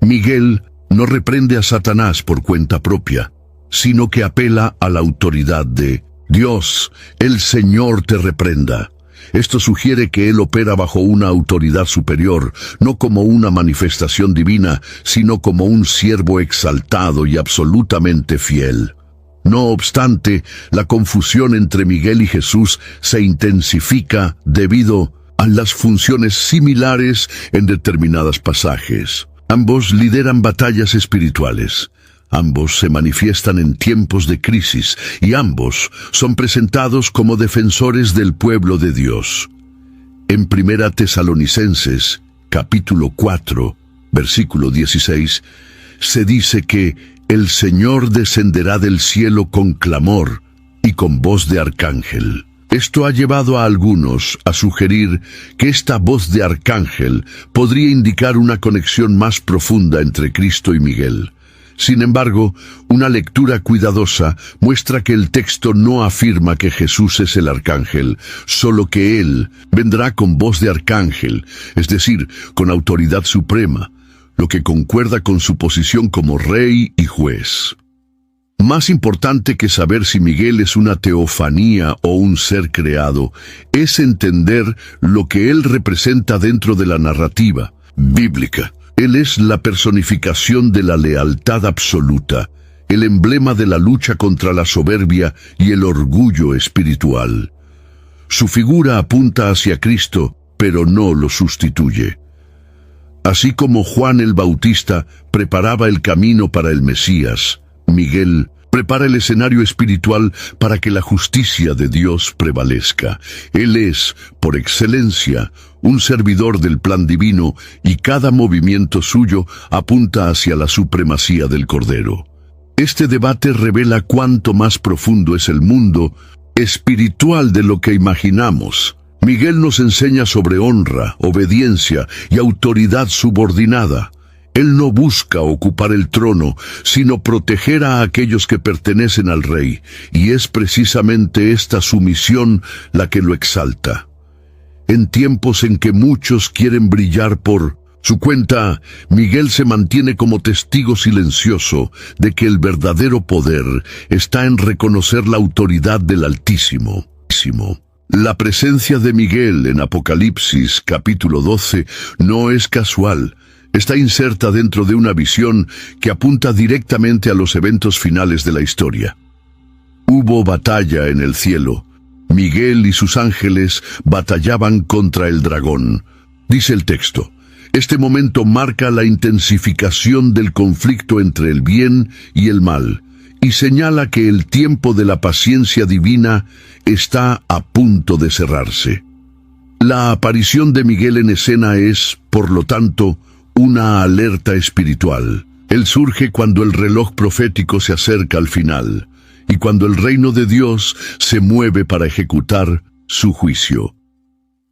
Miguel no reprende a Satanás por cuenta propia, sino que apela a la autoridad de Dios, el Señor te reprenda. Esto sugiere que él opera bajo una autoridad superior, no como una manifestación divina, sino como un siervo exaltado y absolutamente fiel. No obstante, la confusión entre Miguel y Jesús se intensifica debido a las funciones similares en determinados pasajes. Ambos lideran batallas espirituales. Ambos se manifiestan en tiempos de crisis y ambos son presentados como defensores del pueblo de Dios. En 1 Tesalonicenses, capítulo 4, versículo 16, se dice que el Señor descenderá del cielo con clamor y con voz de arcángel. Esto ha llevado a algunos a sugerir que esta voz de arcángel podría indicar una conexión más profunda entre Cristo y Miguel. Sin embargo, una lectura cuidadosa muestra que el texto no afirma que Jesús es el arcángel, solo que Él vendrá con voz de arcángel, es decir, con autoridad suprema, lo que concuerda con su posición como rey y juez. Más importante que saber si Miguel es una teofanía o un ser creado, es entender lo que él representa dentro de la narrativa bíblica. Él es la personificación de la lealtad absoluta, el emblema de la lucha contra la soberbia y el orgullo espiritual. Su figura apunta hacia Cristo, pero no lo sustituye. Así como Juan el Bautista preparaba el camino para el Mesías, Miguel prepara el escenario espiritual para que la justicia de Dios prevalezca. Él es, por excelencia, un servidor del plan divino y cada movimiento suyo apunta hacia la supremacía del Cordero. Este debate revela cuánto más profundo es el mundo espiritual de lo que imaginamos. Miguel nos enseña sobre honra, obediencia y autoridad subordinada. Él no busca ocupar el trono, sino proteger a aquellos que pertenecen al rey, y es precisamente esta sumisión la que lo exalta. En tiempos en que muchos quieren brillar por Su cuenta, Miguel se mantiene como testigo silencioso de que el verdadero poder está en reconocer la autoridad del Altísimo. La presencia de Miguel en Apocalipsis capítulo 12 no es casual. Está inserta dentro de una visión que apunta directamente a los eventos finales de la historia. Hubo batalla en el cielo. Miguel y sus ángeles batallaban contra el dragón. Dice el texto. Este momento marca la intensificación del conflicto entre el bien y el mal y señala que el tiempo de la paciencia divina está a punto de cerrarse. La aparición de Miguel en escena es, por lo tanto, una alerta espiritual. Él surge cuando el reloj profético se acerca al final y cuando el reino de Dios se mueve para ejecutar su juicio.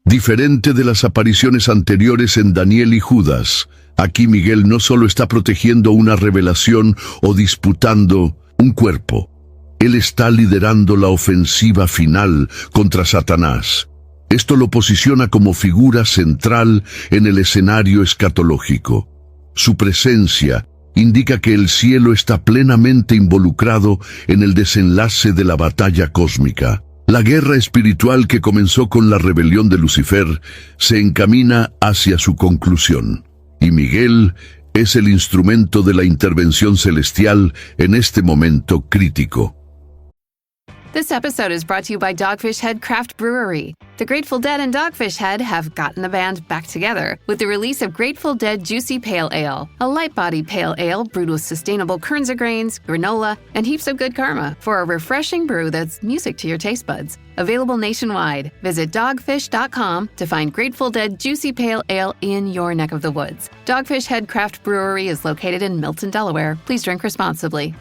Diferente de las apariciones anteriores en Daniel y Judas, aquí Miguel no solo está protegiendo una revelación o disputando un cuerpo. Él está liderando la ofensiva final contra Satanás. Esto lo posiciona como figura central en el escenario escatológico. Su presencia indica que el cielo está plenamente involucrado en el desenlace de la batalla cósmica. La guerra espiritual que comenzó con la rebelión de Lucifer se encamina hacia su conclusión, y Miguel es el instrumento de la intervención celestial en este momento crítico. This episode is brought to you by Dogfish Head Craft Brewery. The Grateful Dead and Dogfish Head have gotten the band back together with the release of Grateful Dead Juicy Pale Ale, a light-body pale ale brewed with sustainable Kernza grains, granola, and heaps of good karma for a refreshing brew that's music to your taste buds. Available nationwide. Visit dogfish.com to find Grateful Dead Juicy Pale Ale in your neck of the woods. Dogfish Head Craft Brewery is located in Milton, Delaware. Please drink responsibly.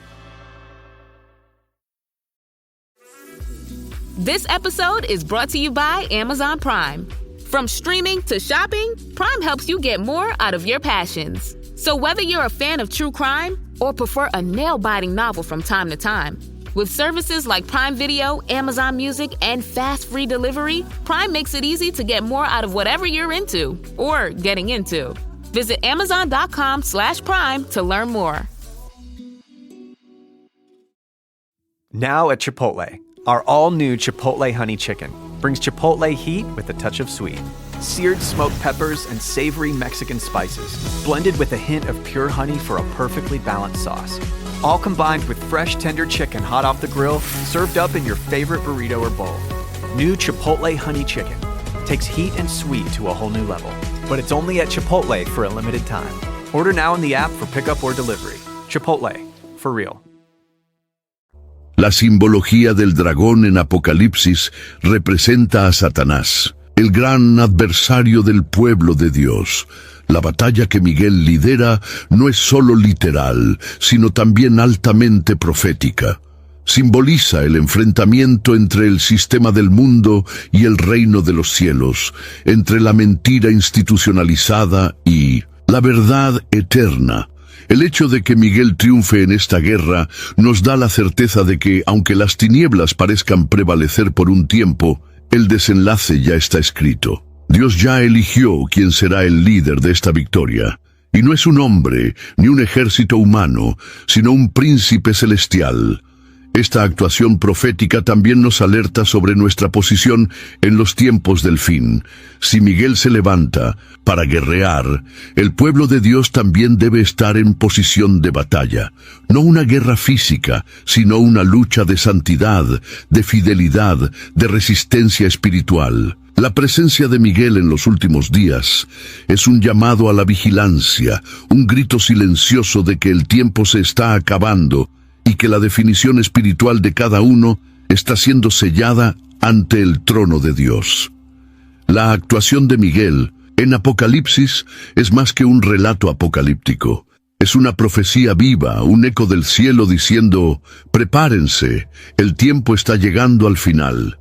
This episode is brought to you by Amazon Prime. From streaming to shopping, Prime helps you get more out of your passions. So whether you're a fan of true crime or prefer a nail-biting novel from time to time, with services like Prime Video, Amazon Music, and fast free delivery, Prime makes it easy to get more out of whatever you're into or getting into. Visit Amazon.com/Prime to learn more. Now at Chipotle. Our all-new Chipotle Honey Chicken brings Chipotle heat with a touch of sweet. Seared smoked peppers and savory Mexican spices, blended with a hint of pure honey for a perfectly balanced sauce. All combined with fresh, tender chicken hot off the grill, served up in your favorite burrito or bowl. New Chipotle Honey Chicken takes heat and sweet to a whole new level. But it's only at Chipotle for a limited time. Order now in the app for pickup or delivery. Chipotle, for real. La simbología del dragón en Apocalipsis representa a Satanás, el gran adversario del pueblo de Dios. La batalla que Miguel lidera no es solo literal, sino también altamente profética. Simboliza el enfrentamiento entre el sistema del mundo y el reino de los cielos, entre la mentira institucionalizada y la verdad eterna. El hecho de que Miguel triunfe en esta guerra nos da la certeza de que, aunque las tinieblas parezcan prevalecer por un tiempo, el desenlace ya está escrito. Dios ya eligió quién será el líder de esta victoria. Y no es un hombre, ni un ejército humano, sino un príncipe celestial. Esta actuación profética también nos alerta sobre nuestra posición en los tiempos del fin. Si Miguel se levanta para guerrear, el pueblo de Dios también debe estar en posición de batalla. No una guerra física, sino una lucha de santidad, de fidelidad, de resistencia espiritual. La presencia de Miguel en los últimos días es un llamado a la vigilancia, un grito silencioso de que el tiempo se está acabando y que la definición espiritual de cada uno está siendo sellada ante el trono de Dios. La actuación de Miguel en Apocalipsis es más que un relato apocalíptico. Es una profecía viva, un eco del cielo diciendo: prepárense, el tiempo está llegando al final.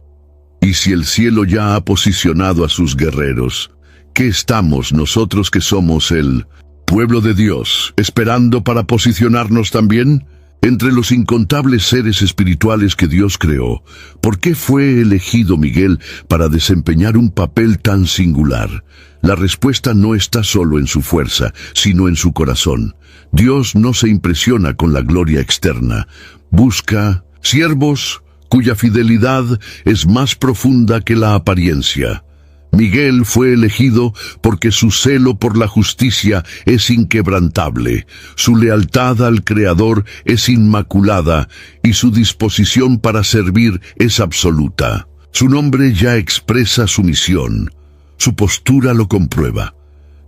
Y si el cielo ya ha posicionado a sus guerreros, ¿qué estamos nosotros que somos el pueblo de Dios esperando para posicionarnos también? Entre los incontables seres espirituales que Dios creó, ¿por qué fue elegido Miguel para desempeñar un papel tan singular? La respuesta no está solo en su fuerza, sino en su corazón. Dios no se impresiona con la gloria externa. Busca siervos cuya fidelidad es más profunda que la apariencia. Miguel fue elegido porque su celo por la justicia es inquebrantable, su lealtad al Creador es inmaculada y su disposición para servir es absoluta. Su nombre ya expresa su misión. Su postura lo comprueba.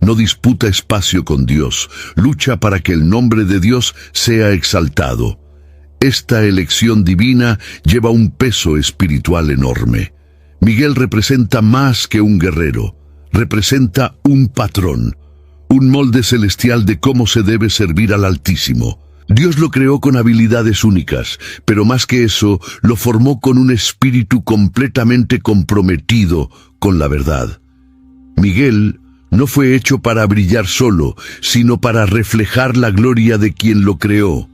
No disputa espacio con Dios, lucha para que el nombre de Dios sea exaltado. Esta elección divina lleva un peso espiritual enorme. Miguel representa más que un guerrero, representa un patrón, un molde celestial de cómo se debe servir al Altísimo. Dios lo creó con habilidades únicas, pero más que eso, lo formó con un espíritu completamente comprometido con la verdad. Miguel no fue hecho para brillar solo, sino para reflejar la gloria de quien lo creó.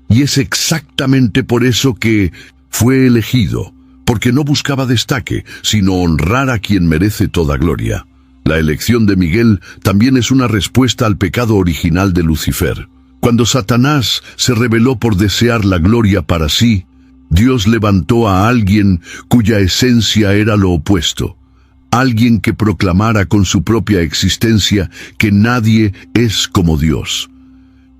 Y es exactamente por eso que fue elegido, porque no buscaba destaque, sino honrar a quien merece toda gloria. La elección de Miguel también es una respuesta al pecado original de Lucifer. Cuando Satanás se rebeló por desear la gloria para sí, Dios levantó a alguien cuya esencia era lo opuesto. Alguien que proclamara con su propia existencia que nadie es como Dios.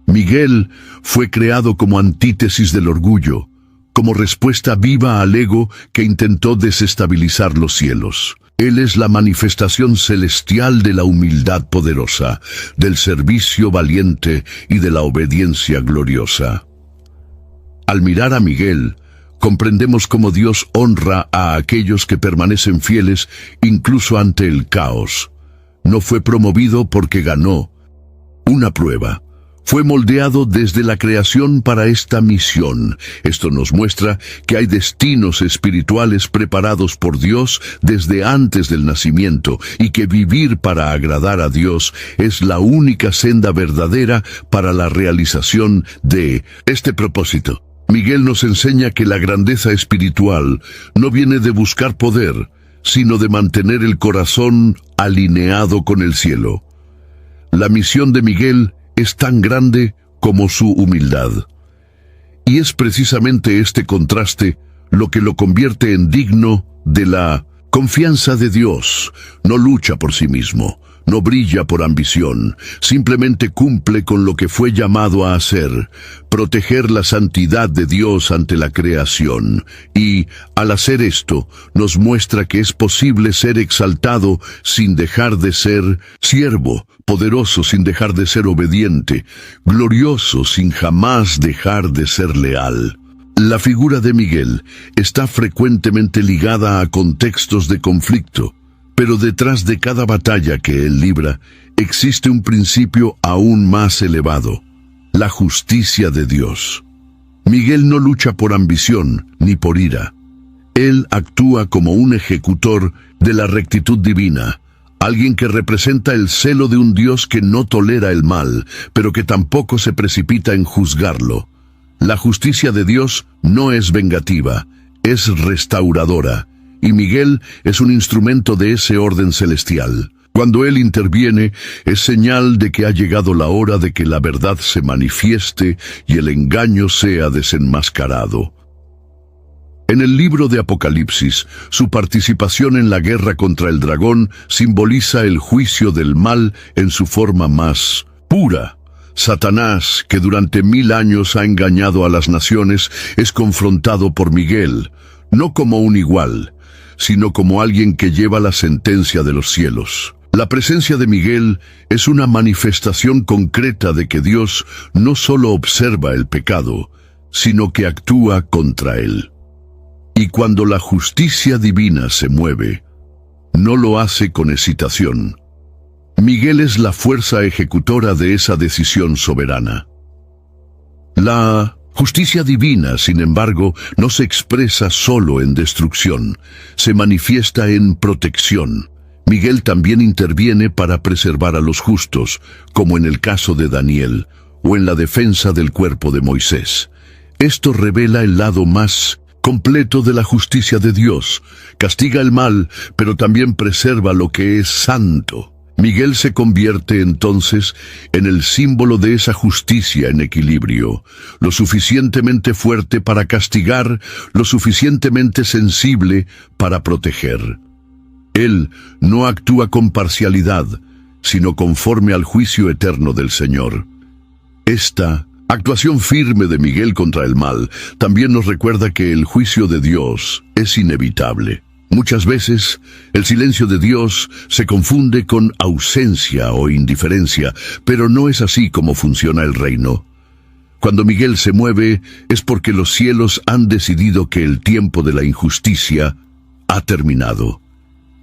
Miguel fue creado como antítesis del orgullo, como respuesta viva al ego que intentó desestabilizar los cielos. Él es la manifestación celestial de la humildad poderosa, del servicio valiente y de la obediencia gloriosa. Al mirar a Miguel, comprendemos cómo Dios honra a aquellos que permanecen fieles incluso ante el caos. No fue promovido porque ganó una prueba. Fue moldeado desde la creación para esta misión. Esto nos muestra que hay destinos espirituales preparados por Dios desde antes del nacimiento y que vivir para agradar a Dios es la única senda verdadera para la realización de este propósito. Miguel nos enseña que la grandeza espiritual no viene de buscar poder, sino de mantener el corazón alineado con el cielo. La misión de Miguel es tan grande como su humildad. Y es precisamente este contraste lo que lo convierte en digno de la confianza de Dios. No lucha por sí mismo, no brilla por ambición, simplemente cumple con lo que fue llamado a hacer, proteger la santidad de Dios ante la creación. Y, al hacer esto, nos muestra que es posible ser exaltado sin dejar de ser siervo, poderoso sin dejar de ser obediente, glorioso sin jamás dejar de ser leal. La figura de Miguel está frecuentemente ligada a contextos de conflicto, pero detrás de cada batalla que él libra existe un principio aún más elevado: la justicia de Dios. Miguel no lucha por ambición ni por ira. Él actúa como un ejecutor de la rectitud divina, alguien que representa el celo de un Dios que no tolera el mal, pero que tampoco se precipita en juzgarlo. La justicia de Dios no es vengativa, es restauradora, y Miguel es un instrumento de ese orden celestial. Cuando él interviene, es señal de que ha llegado la hora de que la verdad se manifieste y el engaño sea desenmascarado. En el libro de Apocalipsis, su participación en la guerra contra el dragón simboliza el juicio del mal en su forma más pura. Satanás, que durante 1000 años ha engañado a las naciones, es confrontado por Miguel, no como un igual, sino como alguien que lleva la sentencia de los cielos. La presencia de Miguel es una manifestación concreta de que Dios no solo observa el pecado, sino que actúa contra él. Y cuando la justicia divina se mueve, no lo hace con hesitación. Miguel es la fuerza ejecutora de esa decisión soberana. La justicia divina, sin embargo, no se expresa solo en destrucción, se manifiesta en protección. Miguel también interviene para preservar a los justos, como en el caso de Daniel, o en la defensa del cuerpo de Moisés. Esto revela el lado más completo de la justicia de Dios. Castiga el mal, pero también preserva lo que es santo. Miguel se convierte entonces en el símbolo de esa justicia en equilibrio, lo suficientemente fuerte para castigar, lo suficientemente sensible para proteger. Él no actúa con parcialidad, sino conforme al juicio eterno del Señor. Esta actuación firme de Miguel contra el mal también nos recuerda que el juicio de Dios es inevitable. Muchas veces, el silencio de Dios se confunde con ausencia o indiferencia, pero no es así como funciona el reino. Cuando Miguel se mueve, es porque los cielos han decidido que el tiempo de la injusticia ha terminado.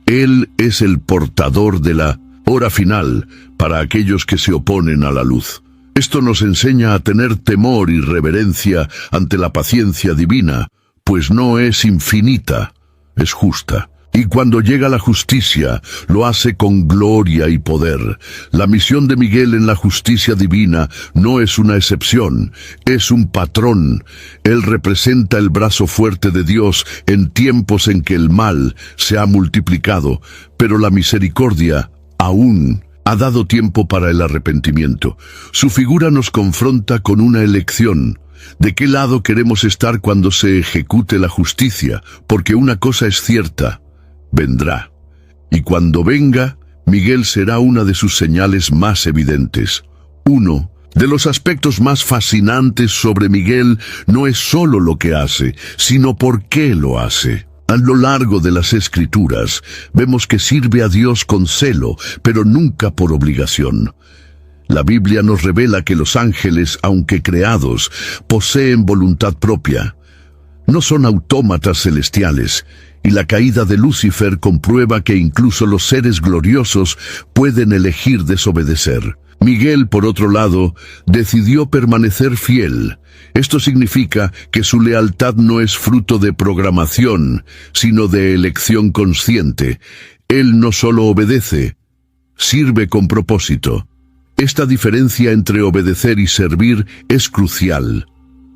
Él es el portador de la hora final para aquellos que se oponen a la luz. Esto nos enseña a tener temor y reverencia ante la paciencia divina, pues no es infinita, es justa. Y cuando llega la justicia, lo hace con gloria y poder. La misión de Miguel en la justicia divina no es una excepción, es un patrón. Él representa el brazo fuerte de Dios en tiempos en que el mal se ha multiplicado, pero la misericordia aún ha dado tiempo para el arrepentimiento. Su figura nos confronta con una elección. ¿De qué lado queremos estar cuando se ejecute la justicia? Porque una cosa es cierta, vendrá. Y cuando venga, Miguel será una de sus señales más evidentes. Uno de los aspectos más fascinantes sobre Miguel no es solo lo que hace, sino por qué lo hace. A lo largo de las Escrituras, vemos que sirve a Dios con celo, pero nunca por obligación. La Biblia nos revela que los ángeles, aunque creados, poseen voluntad propia. No son autómatas celestiales, y la caída de Lucifer comprueba que incluso los seres gloriosos pueden elegir desobedecer. Miguel, por otro lado, decidió permanecer fiel. Esto significa que su lealtad no es fruto de programación, sino de elección consciente. Él no solo obedece, sirve con propósito. Esta diferencia entre obedecer y servir es crucial.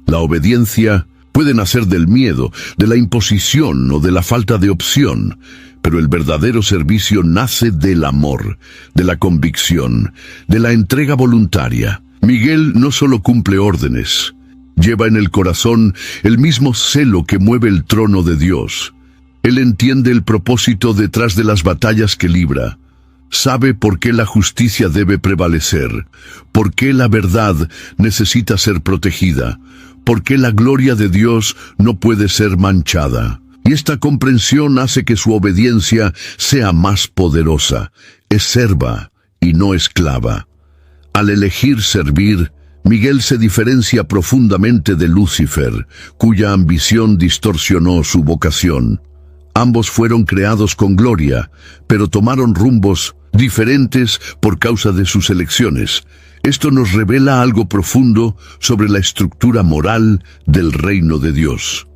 La obediencia puede nacer del miedo, de la imposición o de la falta de opción, pero el verdadero servicio nace del amor, de la convicción, de la entrega voluntaria. Miguel no solo cumple órdenes, lleva en el corazón el mismo celo que mueve el trono de Dios. Él entiende el propósito detrás de las batallas que libra. Sabe por qué la justicia debe prevalecer, por qué la verdad necesita ser protegida, por qué la gloria de Dios no puede ser manchada. Y esta comprensión hace que su obediencia sea más poderosa, es serva y no esclava. Al elegir servir, Miguel se diferencia profundamente de Lucifer, cuya ambición distorsionó su vocación. Ambos fueron creados con gloria, pero tomaron rumbos diferentes por causa de sus elecciones. Esto nos revela algo profundo sobre la estructura moral del reino de Dios.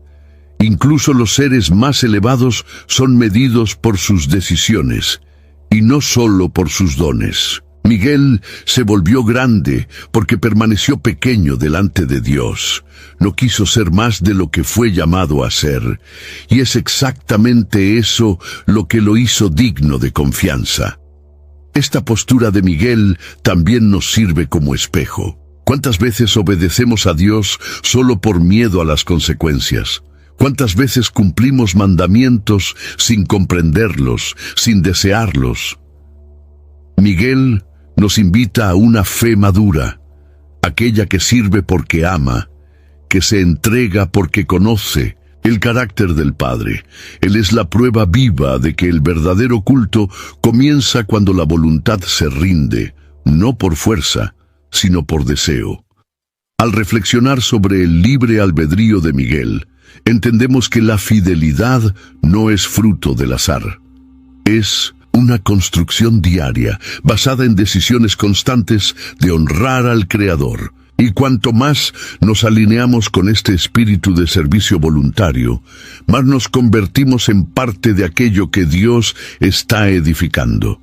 Incluso los seres más elevados son medidos por sus decisiones, y no solo por sus dones. Miguel se volvió grande porque permaneció pequeño delante de Dios. No quiso ser más de lo que fue llamado a ser, y es exactamente eso lo que lo hizo digno de confianza. Esta postura de Miguel también nos sirve como espejo. ¿Cuántas veces obedecemos a Dios solo por miedo a las consecuencias? ¿Cuántas veces cumplimos mandamientos sin comprenderlos, sin desearlos? Miguel nos invita a una fe madura, aquella que sirve porque ama, que se entrega porque conoce el carácter del Padre. Él es la prueba viva de que el verdadero culto comienza cuando la voluntad se rinde, no por fuerza, sino por deseo. Al reflexionar sobre el libre albedrío de Miguel, entendemos que la fidelidad no es fruto del azar. Es una construcción diaria, basada en decisiones constantes de honrar al Creador. Y cuanto más nos alineamos con este espíritu de servicio voluntario, más nos convertimos en parte de aquello que Dios está edificando.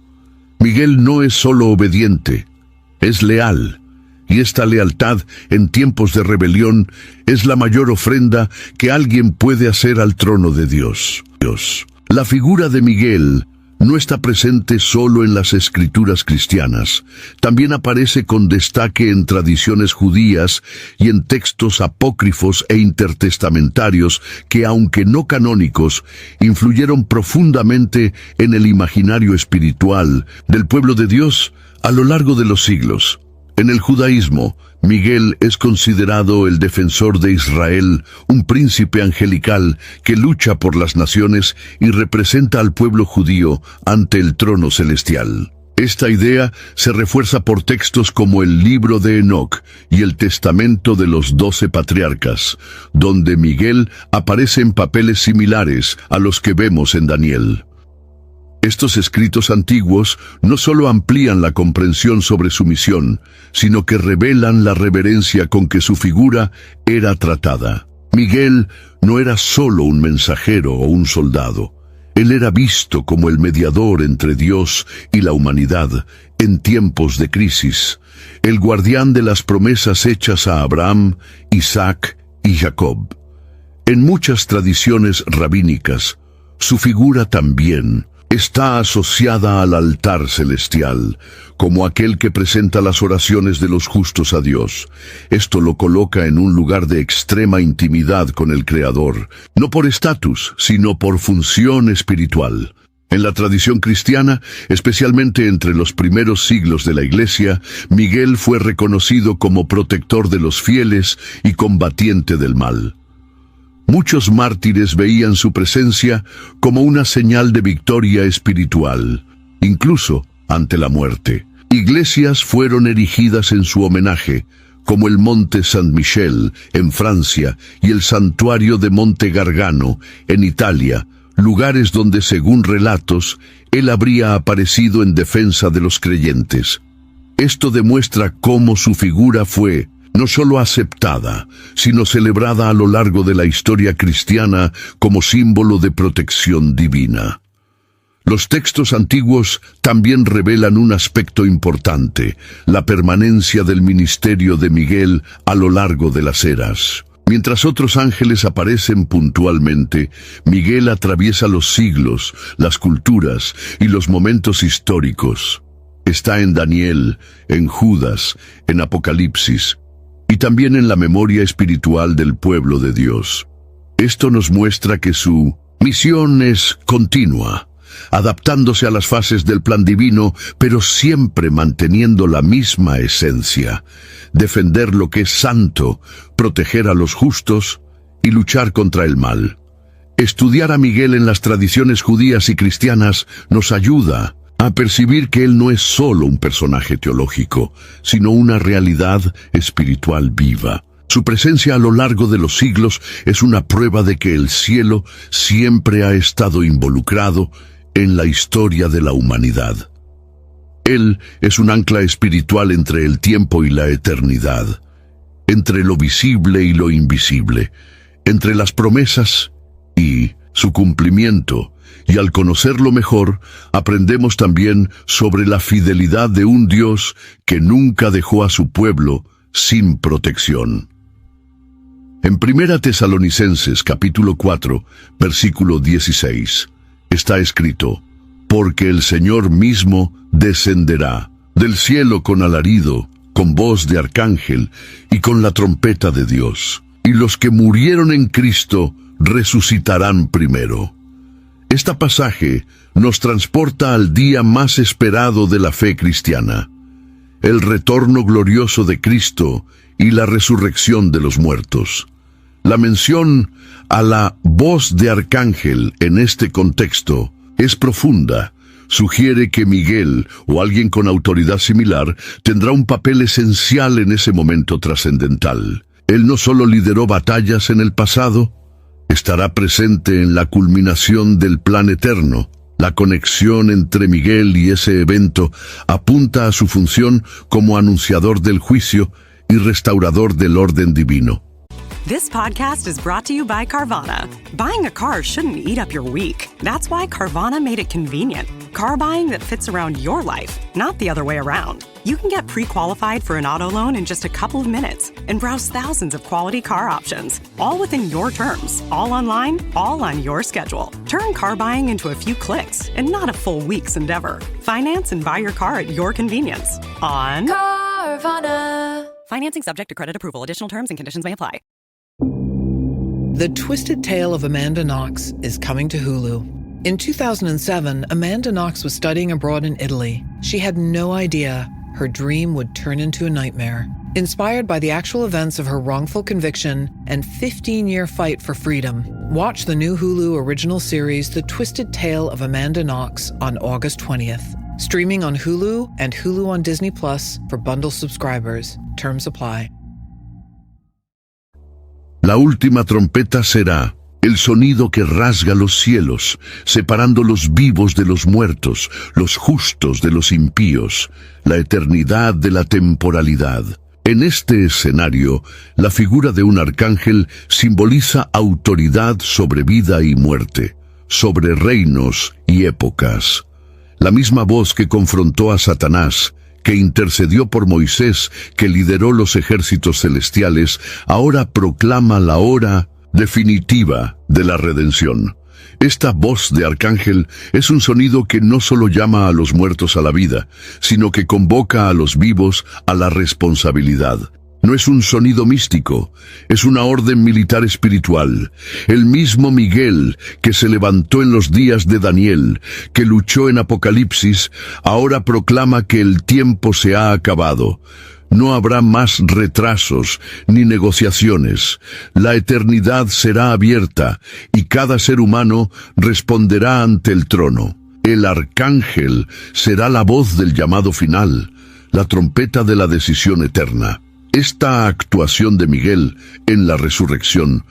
Miguel no es solo obediente, es leal. Y esta lealtad en tiempos de rebelión es la mayor ofrenda que alguien puede hacer al trono de Dios. La figura de Miguel no está presente solo en las escrituras cristianas, también aparece con destaque en tradiciones judías y en textos apócrifos e intertestamentarios que, aunque no canónicos, influyeron profundamente en el imaginario espiritual del pueblo de Dios a lo largo de los siglos. En el judaísmo, Miguel es considerado el defensor de Israel, un príncipe angelical que lucha por las naciones y representa al pueblo judío ante el trono celestial. Esta idea se refuerza por textos como el Libro de Enoc y el Testamento de los 12 Patriarcas, donde Miguel aparece en papeles similares a los que vemos en Daniel. Estos escritos antiguos no solo amplían la comprensión sobre su misión, sino que revelan la reverencia con que su figura era tratada. Miguel no era solo un mensajero o un soldado. Él era visto como el mediador entre Dios y la humanidad en tiempos de crisis, el guardián de las promesas hechas a Abraham, Isaac y Jacob. En muchas tradiciones rabínicas, su figura también está asociada al altar celestial, como aquel que presenta las oraciones de los justos a Dios. Esto lo coloca en un lugar de extrema intimidad con el Creador, no por estatus, sino por función espiritual. En la tradición cristiana, especialmente entre los primeros siglos de la Iglesia, Miguel fue reconocido como protector de los fieles y combatiente del mal. Muchos mártires veían su presencia como una señal de victoria espiritual, incluso ante la muerte. Iglesias fueron erigidas en su homenaje, como el Monte Saint-Michel en Francia y el Santuario de Monte Gargano en Italia, lugares donde, según relatos, él habría aparecido en defensa de los creyentes. Esto demuestra cómo su figura fue no solo aceptada, sino celebrada a lo largo de la historia cristiana como símbolo de protección divina. Los textos antiguos también revelan un aspecto importante, la permanencia del ministerio de Miguel a lo largo de las eras. Mientras otros ángeles aparecen puntualmente, Miguel atraviesa los siglos, las culturas y los momentos históricos. Está en Daniel, en Judas, en Apocalipsis, y también en la memoria espiritual del pueblo de Dios. Esto nos muestra que su misión es continua, adaptándose a las fases del plan divino, pero siempre manteniendo la misma esencia: defender lo que es santo, proteger a los justos y luchar contra el mal. Estudiar a Miguel en las tradiciones judías y cristianas nos ayuda a percibir que él no es solo un personaje teológico, sino una realidad espiritual viva. Su presencia a lo largo de los siglos es una prueba de que el cielo siempre ha estado involucrado en la historia de la humanidad. Él es un ancla espiritual entre el tiempo y la eternidad, entre lo visible y lo invisible, entre las promesas y su cumplimiento. Y al conocerlo mejor, aprendemos también sobre la fidelidad de un Dios que nunca dejó a su pueblo sin protección. En 1 Tesalonicenses capítulo 4, versículo 16, está escrito: porque el Señor mismo descenderá del cielo con alarido, con voz de arcángel y con la trompeta de Dios, y los que murieron en Cristo resucitarán primero. Este pasaje nos transporta al día más esperado de la fe cristiana, el retorno glorioso de Cristo y la resurrección de los muertos. La mención a la voz de arcángel en este contexto es profunda. Sugiere que Miguel, o alguien con autoridad similar, tendrá un papel esencial en ese momento trascendental. Él no solo lideró batallas en el pasado, estará presente en la culminación del plan eterno. La conexión entre Miguel y ese evento apunta a su función como anunciador del juicio y restaurador del orden divino. This podcast is brought to you by Carvana. Buying a car shouldn't eat up your week. That's why Carvana made it convenient. car buying that fits around your life, not the other way around. You can get pre-qualified for an auto loan in just a couple of minutes and browse thousands of quality car options, all within your terms, all online, all on your schedule. Turn car buying into a few clicks and not a full week's endeavor. Finance and buy your car at your convenience on Carvana. Financing subject to credit approval. Additional terms and conditions may apply. The Twisted Tale of Amanda Knox is coming to Hulu. In 2007, Amanda Knox was studying abroad in Italy. She had no idea her dream would turn into a nightmare. Inspired by the actual events of her wrongful conviction and 15-year fight for freedom, watch the new Hulu original series, The Twisted Tale of Amanda Knox, on August 20th. Streaming on Hulu and Hulu on Disney Plus for bundle subscribers. Terms apply. La última trompeta será el sonido que rasga los cielos, separando los vivos de los muertos, los justos de los impíos, la eternidad de la temporalidad. En este escenario, la figura de un arcángel simboliza autoridad sobre vida y muerte, sobre reinos y épocas. La misma voz que confrontó a Satanás, que intercedió por Moisés, que lideró los ejércitos celestiales, ahora proclama la hora definitiva de la redención. Esta voz de arcángel es un sonido que no solo llama a los muertos a la vida, sino que convoca a los vivos a la responsabilidad. No es un sonido místico, es una orden militar espiritual. El mismo Miguel, que se levantó en los días de Daniel, que luchó en Apocalipsis, ahora proclama que el tiempo se ha acabado. No habrá más retrasos ni negociaciones. La eternidad será abierta y cada ser humano responderá ante el trono. El arcángel será la voz del llamado final, la trompeta de la decisión eterna. Esta actuación de Miguel en la resurrección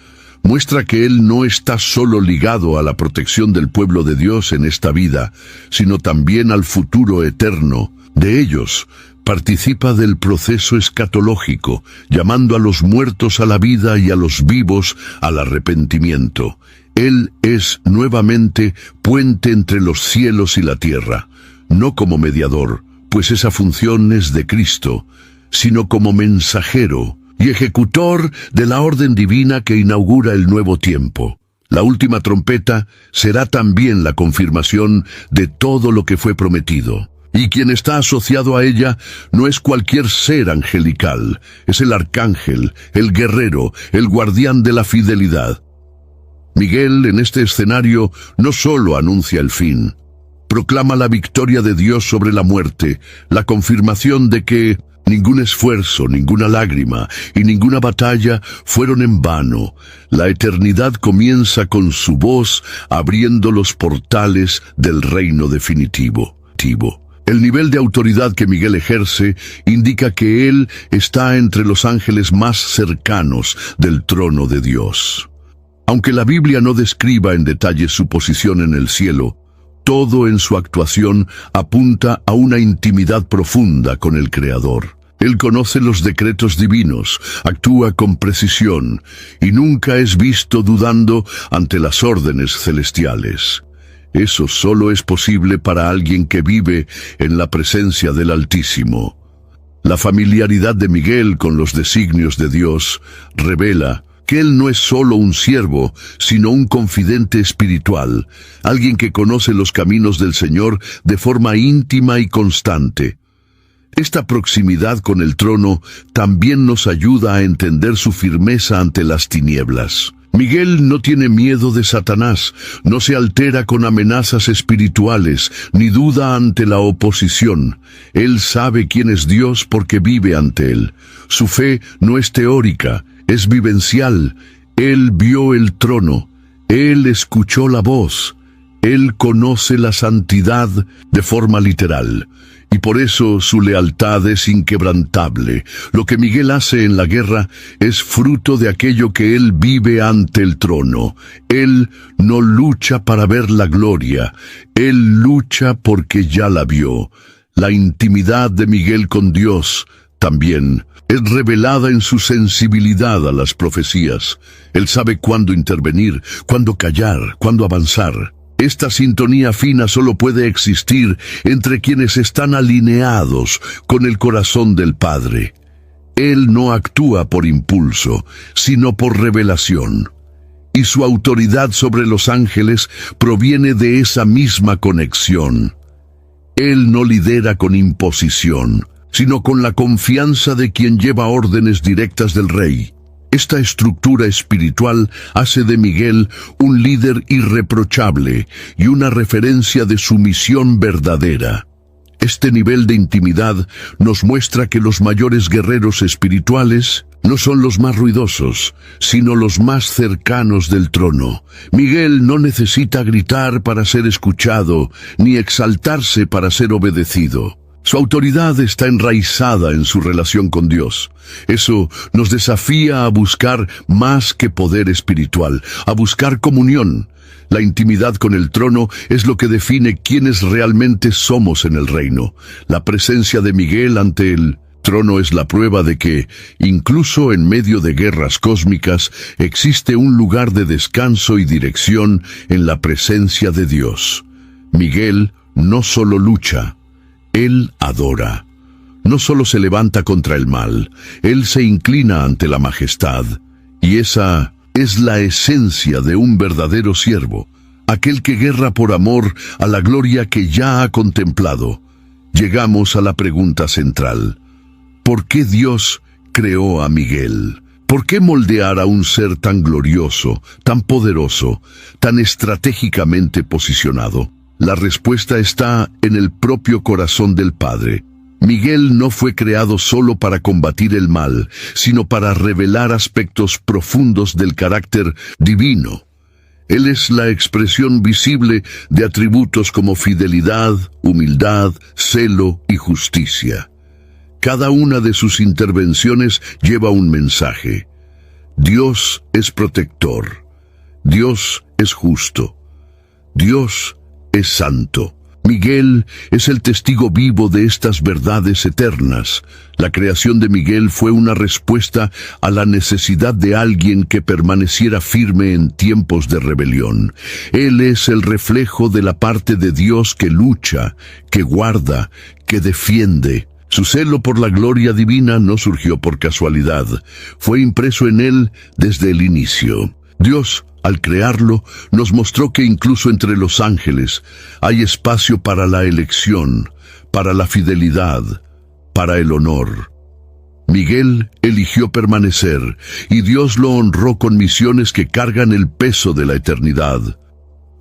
muestra que él no está solo ligado a la protección del pueblo de Dios en esta vida, sino también al futuro eterno de ellos. Participa del proceso escatológico, llamando a los muertos a la vida y a los vivos al arrepentimiento. Él es nuevamente puente entre los cielos y la tierra, no como mediador, pues esa función es de Cristo, sino como mensajero y ejecutor de la orden divina que inaugura el nuevo tiempo. La última trompeta será también la confirmación de todo lo que fue prometido. Y quien está asociado a ella no es cualquier ser angelical, es el arcángel, el guerrero, el guardián de la fidelidad. Miguel, en este escenario, no solo anuncia el fin, proclama la victoria de Dios sobre la muerte, la confirmación de que ningún esfuerzo, ninguna lágrima y ninguna batalla fueron en vano. La eternidad comienza con su voz abriendo los portales del reino definitivo. El nivel de autoridad que Miguel ejerce indica que él está entre los ángeles más cercanos del trono de Dios. Aunque la Biblia no describa en detalle su posición en el cielo, todo en su actuación apunta a una intimidad profunda con el Creador. Él conoce los decretos divinos, actúa con precisión y nunca es visto dudando ante las órdenes celestiales. Eso solo es posible para alguien que vive en la presencia del Altísimo. La familiaridad de Miguel con los designios de Dios revela que él no es solo un siervo, sino un confidente espiritual, alguien que conoce los caminos del Señor de forma íntima y constante. Esta proximidad con el trono también nos ayuda a entender su firmeza ante las tinieblas. Miguel no tiene miedo de Satanás, no se altera con amenazas espirituales, ni duda ante la oposición. Él sabe quién es Dios porque vive ante él. Su fe no es teórica, es vivencial. Él vio el trono, él escuchó la voz, él conoce la santidad de forma literal. Y por eso su lealtad es inquebrantable. Lo que Miguel hace en la guerra es fruto de aquello que él vive ante el trono. Él no lucha para ver la gloria, él lucha porque ya la vio. La intimidad de Miguel con Dios también es revelada en su sensibilidad a las profecías. Él sabe cuándo intervenir, cuándo callar, cuándo avanzar. Esta sintonía fina solo puede existir entre quienes están alineados con el corazón del Padre. Él no actúa por impulso, sino por revelación. Y su autoridad sobre los ángeles proviene de esa misma conexión. Él no lidera con imposición, sino con la confianza de quien lleva órdenes directas del Rey. Esta estructura espiritual hace de Miguel un líder irreprochable y una referencia de su misión verdadera. Este nivel de intimidad nos muestra que los mayores guerreros espirituales no son los más ruidosos, sino los más cercanos del trono. Miguel no necesita gritar para ser escuchado, ni exaltarse para ser obedecido. Su autoridad está enraizada en su relación con Dios. Eso nos desafía a buscar más que poder espiritual, a buscar comunión. La intimidad con el trono es lo que define quiénes realmente somos en el reino. La presencia de Miguel ante el trono es la prueba de que, incluso en medio de guerras cósmicas, existe un lugar de descanso y dirección en la presencia de Dios. Miguel no solo lucha, él adora. No solo se levanta contra el mal, él se inclina ante la majestad. Y esa es la esencia de un verdadero siervo, aquel que guerra por amor a la gloria que ya ha contemplado. Llegamos a la pregunta central. ¿Por qué Dios creó a Miguel? ¿Por qué moldear a un ser tan glorioso, tan poderoso, tan estratégicamente posicionado? La respuesta está en el propio corazón del Padre. Miguel no fue creado solo para combatir el mal, sino para revelar aspectos profundos del carácter divino. Él es la expresión visible de atributos como fidelidad, humildad, celo y justicia. Cada una de sus intervenciones lleva un mensaje. Dios es protector. Dios es justo. Dios es santo. Miguel es el testigo vivo de estas verdades eternas. La creación de Miguel fue una respuesta a la necesidad de alguien que permaneciera firme en tiempos de rebelión. Él es el reflejo de la parte de Dios que lucha, que guarda, que defiende. Su celo por la gloria divina no surgió por casualidad. Fue impreso en él desde el inicio. Dios, al crearlo, nos mostró que incluso entre los ángeles hay espacio para la elección, para la fidelidad, para el honor. Miguel eligió permanecer, y Dios lo honró con misiones que cargan el peso de la eternidad.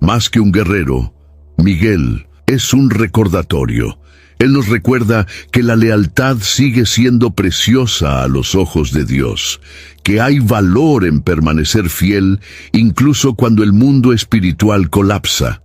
Más que un guerrero, Miguel es un recordatorio. Él nos recuerda que la lealtad sigue siendo preciosa a los ojos de Dios, que hay valor en permanecer fiel incluso cuando el mundo espiritual colapsa,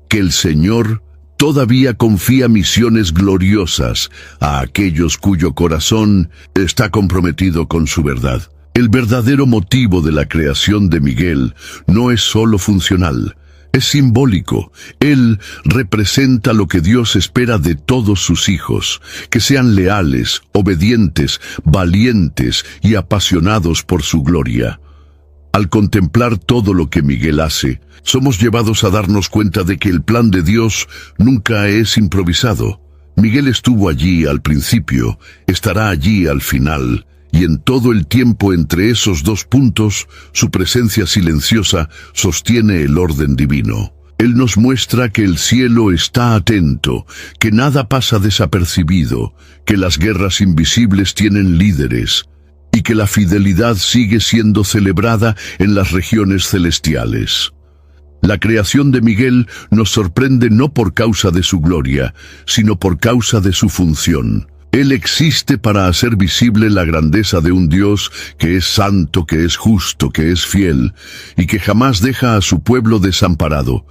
que el Señor todavía confía misiones gloriosas a aquellos cuyo corazón está comprometido con su verdad. El verdadero motivo de la creación de Miguel no es solo funcional, es simbólico. Él representa lo que Dios espera de todos sus hijos, que sean leales, obedientes, valientes y apasionados por su gloria. Al contemplar todo lo que Miguel hace, somos llevados a darnos cuenta de que el plan de Dios nunca es improvisado. Miguel estuvo allí al principio, estará allí al final, y en todo el tiempo entre esos dos puntos, su presencia silenciosa sostiene el orden divino. Él nos muestra que el cielo está atento, que nada pasa desapercibido, que las guerras invisibles tienen líderes, y que la fidelidad sigue siendo celebrada en las regiones celestiales. La creación de Miguel nos sorprende no por causa de su gloria, sino por causa de su función. Él existe para hacer visible la grandeza de un Dios que es santo, que es justo, que es fiel, y que jamás deja a su pueblo desamparado.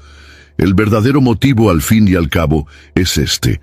El verdadero motivo, al fin y al cabo, es este.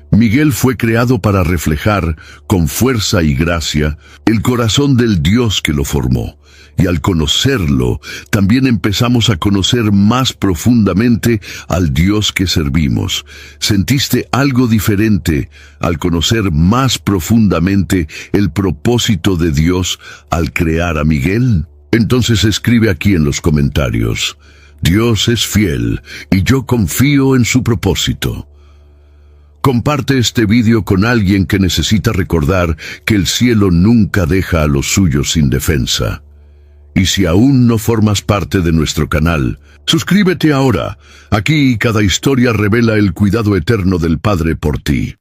Miguel fue creado para reflejar, con fuerza y gracia, el corazón del Dios que lo formó. Y al conocerlo, también empezamos a conocer más profundamente al Dios que servimos. ¿Sentiste algo diferente al conocer más profundamente el propósito de Dios al crear a Miguel? Entonces escribe aquí en los comentarios: Dios es fiel y yo confío en su propósito. Comparte este vídeo con alguien que necesita recordar que el cielo nunca deja a los suyos sin defensa. Y si aún no formas parte de nuestro canal, suscríbete ahora. Aquí cada historia revela el cuidado eterno del Padre por ti.